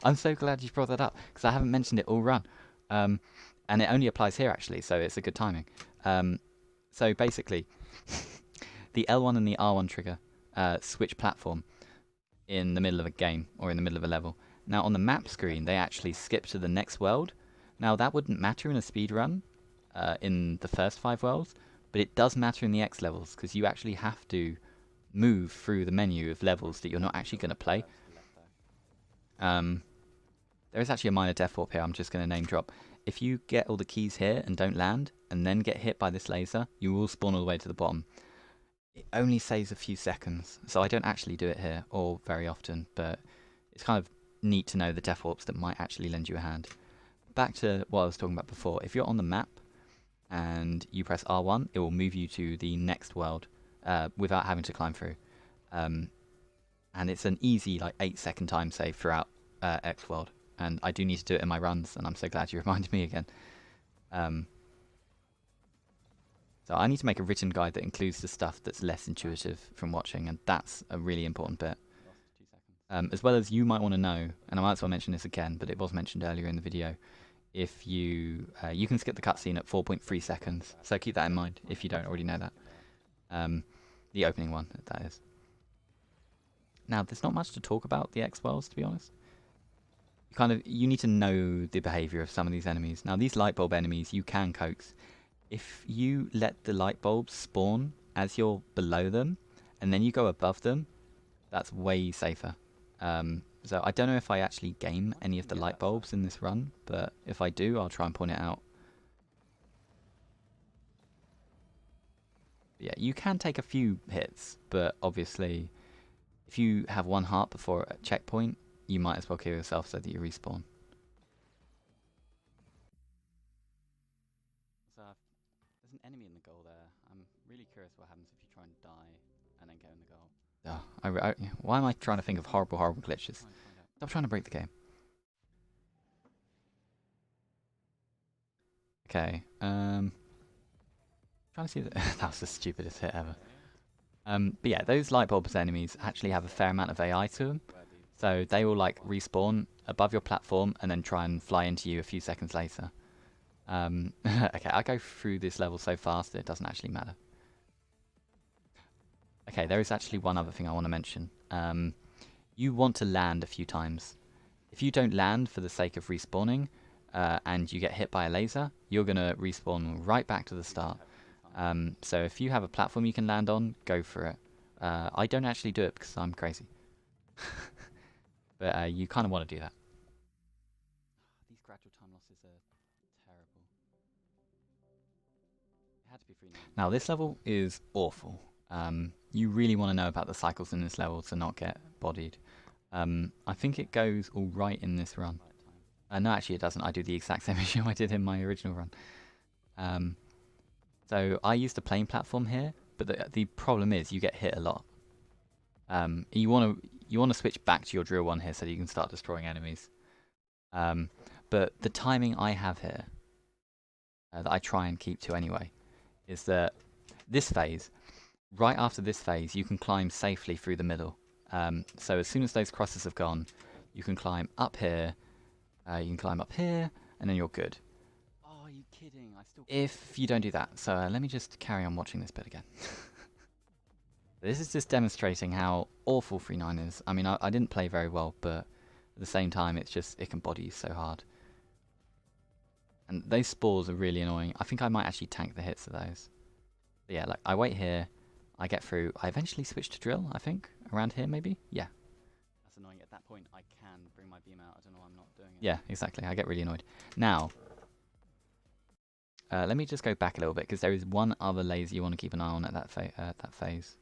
I'm so glad you brought that up because I haven't mentioned it all run. And it only applies here actually, so it's a good timing. So basically, the L1 and the R1 trigger switch platform in the middle of a game or in the middle of a level. Now on the map screen, they actually skip to the next world. Now that wouldn't matter in a speedrun in the first 5 worlds, but it does matter in the X levels because you actually have to move through the menu of levels that you're not actually going to play. There is actually a minor death warp here. I'm just going to name drop. If you get all the keys here and don't land, and then get hit by this laser, you will spawn all the way to the bottom. It only saves a few seconds, so I don't actually do it here, or very often, but it's kind of neat to know the death warps that might actually lend you a hand. Back to what I was talking about before. If you're on the map, and you press R1, it will move you to the next world without having to climb through. And it's an easy 8-second time save throughout X world. And I do need to do it in my runs, and I'm so glad you reminded me again. So I need to make a written guide that includes the stuff that's less intuitive from watching, and that's a really important bit. As well as you might want to know, and I might as well mention this again, but it was mentioned earlier in the video, if you can skip the cutscene at 4.3 seconds, so keep that in mind if you don't already know that. The opening one, that is. Now, there's not much to talk about the X worlds, to be honest. You need to know the behavior of some of these enemies. Now, these light bulb enemies you can coax. If you let the light bulbs spawn as you're below them, and then you go above them, that's way safer. So I don't know if I actually game any of the light bulbs in this run, but if I do, I'll try and point it out. Yeah, you can take a few hits, but obviously, if you have 1 heart before a checkpoint, you might as well kill yourself so that you respawn. So there's an enemy in the goal there. I'm really curious what happens if you try and die and then go in the goal. Why am I trying to think of horrible glitches? Stop trying to break the game. Okay. Trying to see that was the stupidest hit ever. But yeah, those light bulbs enemies actually have a fair amount of AI to them. So they will respawn above your platform and then try and fly into you a few seconds later. Okay, I go through this level so fast that it doesn't actually matter. Okay, there is actually one other thing I want to mention. You want to land a few times. If you don't land for the sake of respawning, and you get hit by a laser, you're going to respawn right back to the start. So if you have a platform you can land on, go for it. I don't actually do it because I'm crazy. But you kind of want to do that. These gradual time losses are terrible. It had to be free now. Now this level is awful. You really want to know about the cycles in this level to not get bodied. I think it goes all right in this run. No, actually it doesn't. I do the exact same issue I did in my original run. So I used a plane platform here, but the problem is you get hit a lot. You want to switch back to your drill one here so that you can start destroying enemies. But the timing I have here, that I try and keep to anyway, is that this phase, right after this phase, you can climb safely through the middle. So as soon as those crosses have gone, you can climb up here, you can climb up here, and then you're good. Oh, are you kidding? I still. If you don't do that. So let me just carry on watching this bit again. This is just demonstrating how awful 3.9 is. I mean, I didn't play very well, but at the same time, it's just, it can body you so hard. And those spores are really annoying. I think I might actually tank the hits of those. But yeah, like, I wait here, I get through. I eventually switch to drill, I think. Around here, maybe? Yeah. That's annoying. At that point, I can bring my beam out. I don't know why I'm not doing it. Yeah, exactly. I get really annoyed. Now, let me just go back a little bit, because there is one other laser you want to keep an eye on at that phase.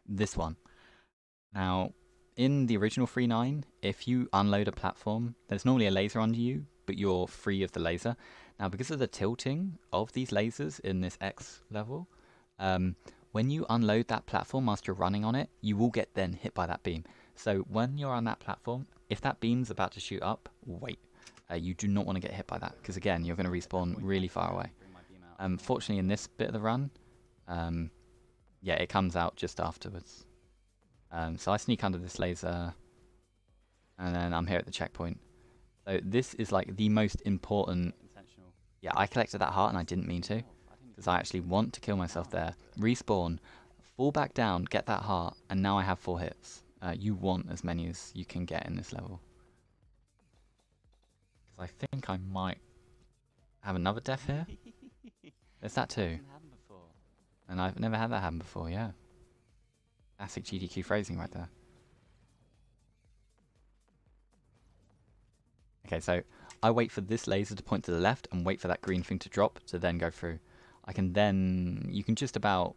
This one. Now, in the original 3.9, if you unload a platform, there's normally a laser under you, but you're free of the laser. Now, because of the tilting of these lasers in this X level, when you unload that platform whilst you're running on it, you will get then hit by that beam. So when you're on that platform, if that beam's about to shoot up, wait. You do not want to get hit by that, because again, you're going to respawn really far away. Fortunately, in this bit of the run, yeah, it comes out just afterwards. So I sneak under this laser, and then I'm here at the checkpoint. So this is like the most important. Yeah, I collected that heart and I didn't mean to, because I actually want to kill myself there. Respawn, fall back down, get that heart, and now I have 4 hits. You want as many as you can get in this level. Because I think I might have another death here. There's that too. And I've never had that happen before, yeah. Classic GDQ phrasing right there. Okay, so I wait for this laser to point to the left and wait for that green thing to drop to then go through. I can then... You can just about...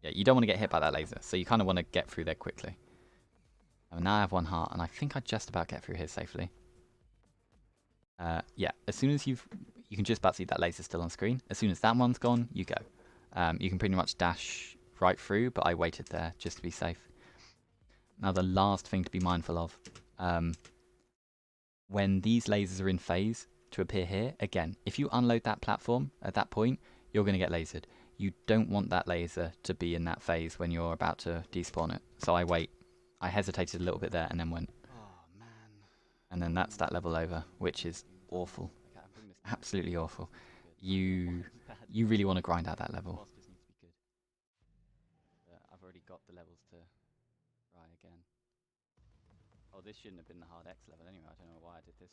Yeah, you don't want to get hit by that laser, so you kind of want to get through there quickly. And now I have 1 heart, and I think I just about get through here safely. Yeah, as soon as you can just about see that laser still on screen. As soon as that one's gone, you go. You can pretty much dash right through, but I waited there just to be safe. Now the last thing to be mindful of, when these lasers are in phase to appear here, again, if you unload that platform at that point, you're going to get lasered. You don't want that laser to be in that phase when you're about to despawn it. So I wait. I hesitated a little bit there and then went. Oh, man. And then that's that level over, which is awful. Absolutely awful. You really want to grind out that level. I've already got the levels to try again. Oh, this shouldn't have been the hard X level anyway. I don't know why I did this.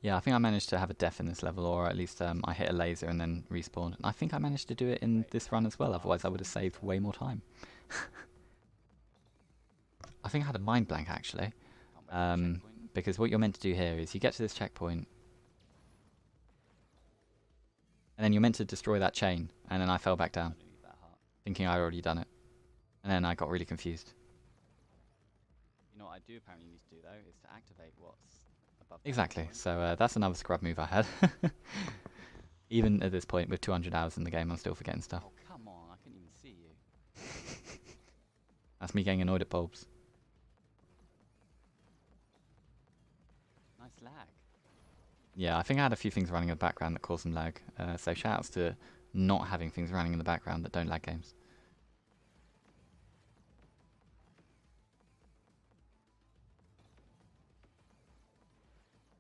Yeah, I think I managed to have a death in this level, or at least I hit a laser and then respawned. And I think I managed to do it in this run as well, otherwise I would have saved way more time. I think I had a mind blank actually. Because what you're meant to do here is you get to this checkpoint, and then you're meant to destroy that chain, and then I fell back down, thinking I'd already done it. And then I got really confused. You know what I do apparently need to do though, is to activate what's above. Exactly, so that's another scrub move I had. Even at this point, with 200 hours in the game, I'm still forgetting stuff. Oh, come on, I couldn't even see you. That's me getting annoyed at bulbs. Nice lag. Yeah, I think I had a few things running in the background that caused some lag. So shoutouts to not having things running in the background that don't lag games.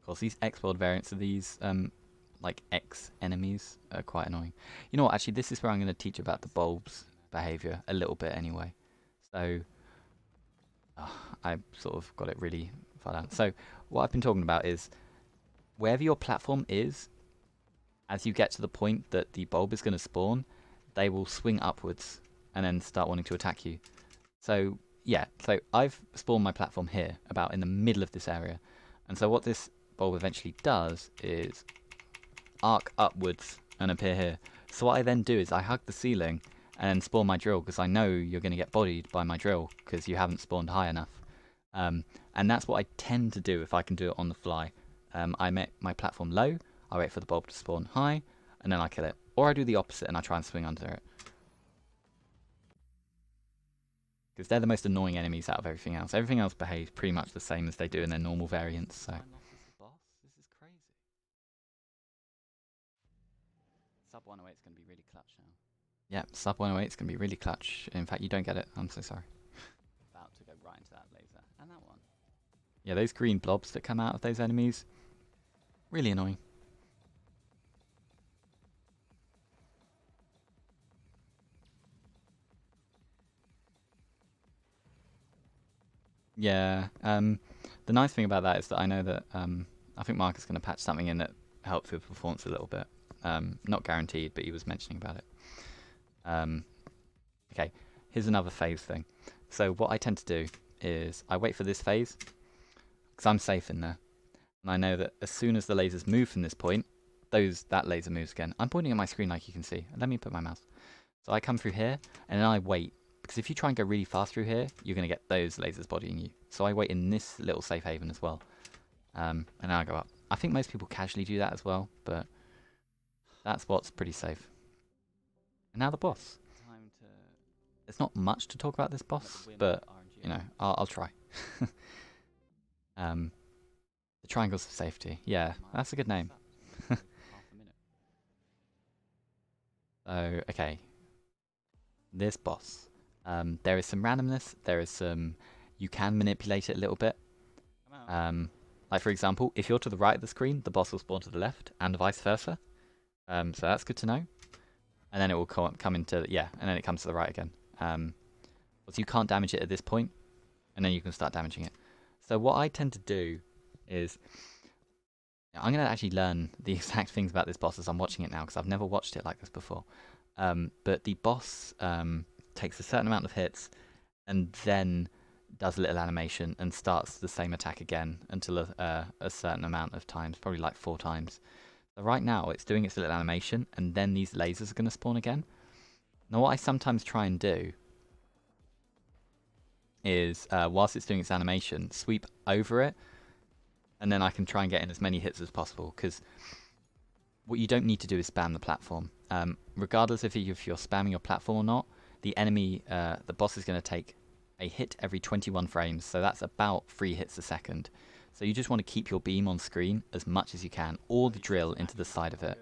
Of course, these X-World variants of these, like X enemies, are quite annoying. You know what, actually, this is where I'm going to teach about the bulbs' behaviour a little bit anyway. So, I sort of got it really far down. So, what I've been talking about is, wherever your platform is, as you get to the point that the bulb is going to spawn, they will swing upwards and then start wanting to attack you. So, yeah, so I've spawned my platform here, about in the middle of this area. And so what this bulb eventually does is arc upwards and appear here. So what I then do is I hug the ceiling and then spawn my drill, because I know you're going to get bodied by my drill because you haven't spawned high enough. And that's what I tend to do if I can do it on the fly. I make my platform low, I wait for the bulb to spawn high, and then I kill it. Or I do the opposite and I try and swing under it. Because they're the most annoying enemies out of everything else. Everything else behaves pretty much the same as they do in their normal variants. So. Boss? This is crazy. Sub 108 is going to be really clutch now. Yeah, sub 108 is going to be really clutch. In fact, you don't get it. I'm so sorry. About to go right into that laser. And that one. Yeah, those green blobs that come out of those enemies, really annoying. Yeah, the nice thing about that is that I know that I think Mark is going to patch something in that helps with performance a little bit. Not guaranteed, but he was mentioning about it. Okay, here's another phase thing. So what I tend to do is I wait for this phase because I'm safe in there. And I know that as soon as the lasers move from this point, that laser moves again. I'm pointing at my screen like you can see. Let me put my mouse. So I come through here and then I wait. Because if you try and go really fast through here, you're going to get those lasers bodying you. So I wait in this little safe haven as well. And then I go up. I think most people casually do that as well, but that's what's pretty safe. And now the boss. Time to... There's not much to talk about this boss, but, you know, I'll try. The Triangles of Safety. Yeah, that's a good name. Half a minute. So, okay. This boss. There is some randomness. There is some... You can manipulate it a little bit. Like, for example, if you're to the right of the screen, the boss will spawn to the left, and vice versa. So that's good to know. And then it will come into... Yeah, and then it comes to the right again. So you can't damage it at this point, and then you can start damaging it. So what I tend to do is... I'm going to actually learn the exact things about this boss as I'm watching it now, because I've never watched it like this before. But the boss takes a certain amount of hits, and then does a little animation, and starts the same attack again until a certain amount of times, probably like 4 times. So right now, it's doing its little animation, and then these lasers are going to spawn again. Now what I sometimes try and do is, whilst it's doing its animation, sweep over it, and then I can try and get in as many hits as possible, because what you don't need to do is spam the platform. Regardless if you're spamming your platform or not, the enemy, the boss is going to take a hit every 21 frames, so that's about 3 hits a second. So you just want to keep your beam on screen as much as you can, or the drill into the side of it.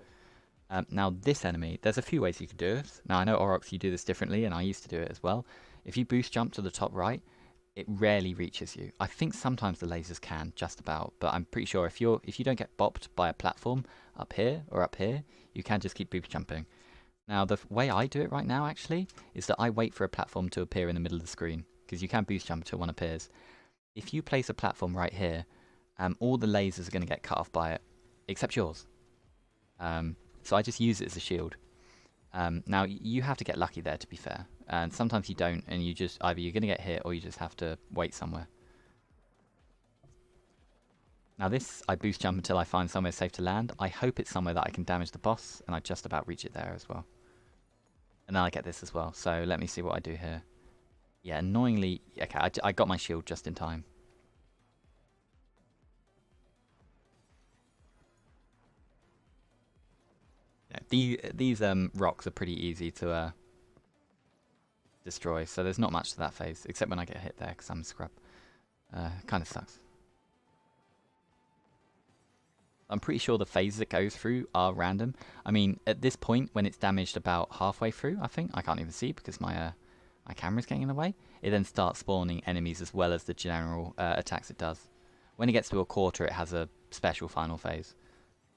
Now this enemy, there's a few ways you could do it. Now I know Orox, you do this differently, and I used to do it as well. If you boost jump to the top right, it rarely reaches you. I think sometimes the lasers can, just about, but I'm pretty sure if you don't get bopped by a platform up here or up here, you can just keep boost jumping. Now the way I do it right now actually is that I wait for a platform to appear in the middle of the screen, because you can boost jump until one appears. If you place a platform right here, all the lasers are going to get cut off by it, except yours. So I just use it as a shield. Now you have to get lucky there, to be fair, and sometimes you don't, and you just either you're going to get hit or you just have to wait somewhere. Now this, I boost jump until I find somewhere safe to land. I hope it's somewhere that I can damage the boss, and I just about reach it there as well. And then I get this as well, so let me see what I do here. Yeah, annoyingly, okay, I got my shield just in time. Yeah, these rocks are pretty easy to destroy, so there's not much to that phase, except when I get hit there, because I'm a scrub. Kind of sucks. I'm pretty sure the phases it goes through are random. I mean, at this point, when it's damaged about halfway through, I think, I can't even see because my camera's getting in the way, it then starts spawning enemies as well as the general attacks it does. When it gets to a quarter, it has a special final phase.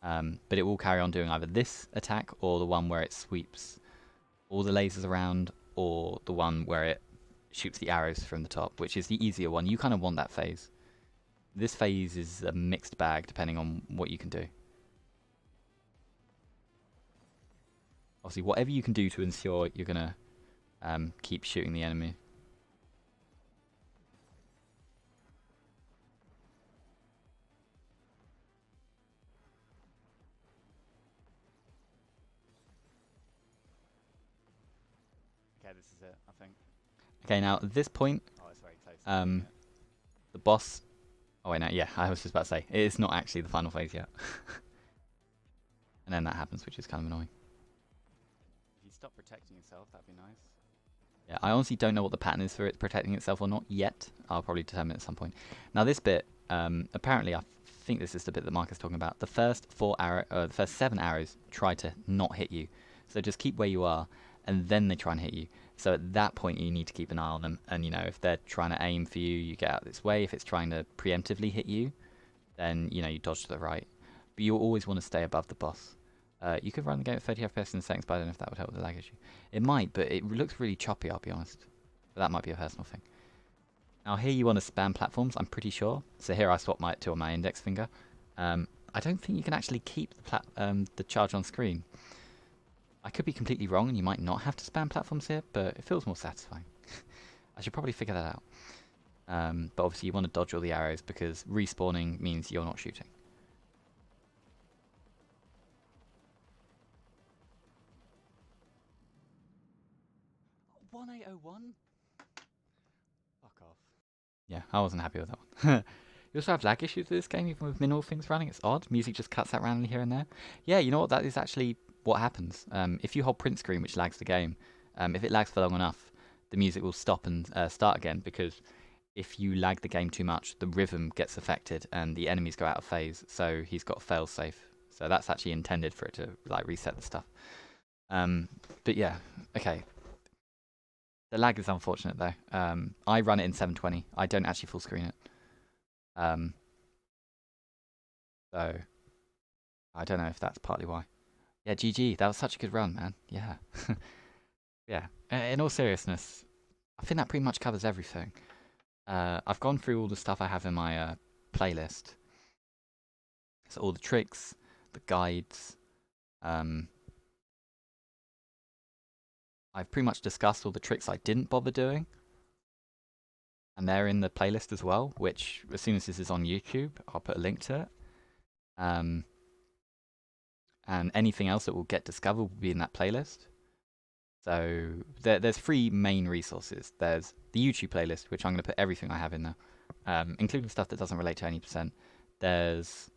But it will carry on doing either this attack or the one where it sweeps all the lasers around, or the one where it shoots the arrows from the top, which is the easier one. You kind of want that phase. This phase is a mixed bag depending on what you can do. Obviously, whatever you can do to ensure you're going to keep shooting the enemy. Okay, this is it, I think. Okay, now at this point, oh, it's very close. the boss... Oh wait, no, yeah, I was just about to say, it's not actually the final phase yet. And then that happens, which is kind of annoying. If you stop protecting yourself, that'd be nice. Yeah, I honestly don't know what the pattern is for it protecting itself or not yet. I'll probably determine at some point. Now this bit, apparently I think this is the bit that Mark is talking about. The first the first 7 arrows try to not hit you. So just keep where you are. and then they try and hit you. So at that point, you need to keep an eye on them. And, you know, if they're trying to aim for you, you get out of its way. If it's trying to preemptively hit you, then, you know, you dodge to the right. But you always want to stay above the boss. You could run the game at 30 FPS in settings, but I don't know if that would help with the lag issue. It might, but it looks really choppy, I'll be honest. But that might be a personal thing. Now here you want to spam platforms, I'm pretty sure. So here I swap my to on my index finger. I don't think you can actually keep the charge on screen. I could be completely wrong, and you might not have to spam platforms here, but it feels more satisfying. I should probably figure that out. But obviously you want to dodge all the arrows, because respawning means you're not shooting. $1,801? Fuck off. Yeah, I wasn't happy with that one. You also have lag issues with this game, even with minimal things running. It's odd. Music just cuts out randomly here and there. Yeah, you know what? That is actually what happens. If you hold print screen, which lags the game, if it lags for long enough, the music will stop and start again, because if you lag the game too much, the rhythm gets affected and the enemies go out of phase. So he's got a fail safe. So that's actually intended for it to like reset the stuff. But yeah, okay. The lag is unfortunate though. I run it in 720. I don't actually full screen it. So I don't know if that's partly why. Yeah, GG. That was such a good run, man. Yeah. Yeah. In all seriousness, I think that pretty much covers everything. I've gone through all the stuff I have in my playlist. So all the tricks, the guides. I've pretty much discussed all the tricks I didn't bother doing. And they're in the playlist as well, which as soon as this is on YouTube, I'll put a link to it. And anything else that will get discovered will be in that playlist. So there's 3 main resources. There's the YouTube playlist, which I'm going to put everything I have in there, including stuff that doesn't relate to any percent. There's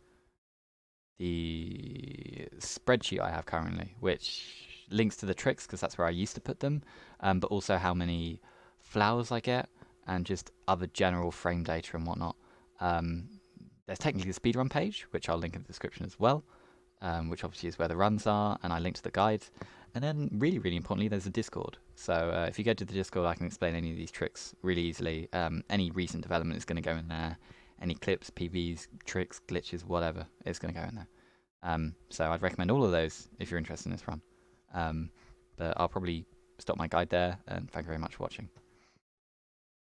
the spreadsheet I have currently, which links to the tricks, because that's where I used to put them, but also how many flowers I get, and just other general frame data and whatnot. There's technically the speedrun page, which I'll link in the description as well, which obviously is where the runs are, and I link to the guides. And then, really, really importantly, there's a Discord. So if you go to the Discord, I can explain any of these tricks really easily. Any recent development is going to go in there. Any clips, PBs, tricks, glitches, whatever, is going to go in there. So I'd recommend all of those if you're interested in this run. But I'll probably stop my guide there, and thank you very much for watching.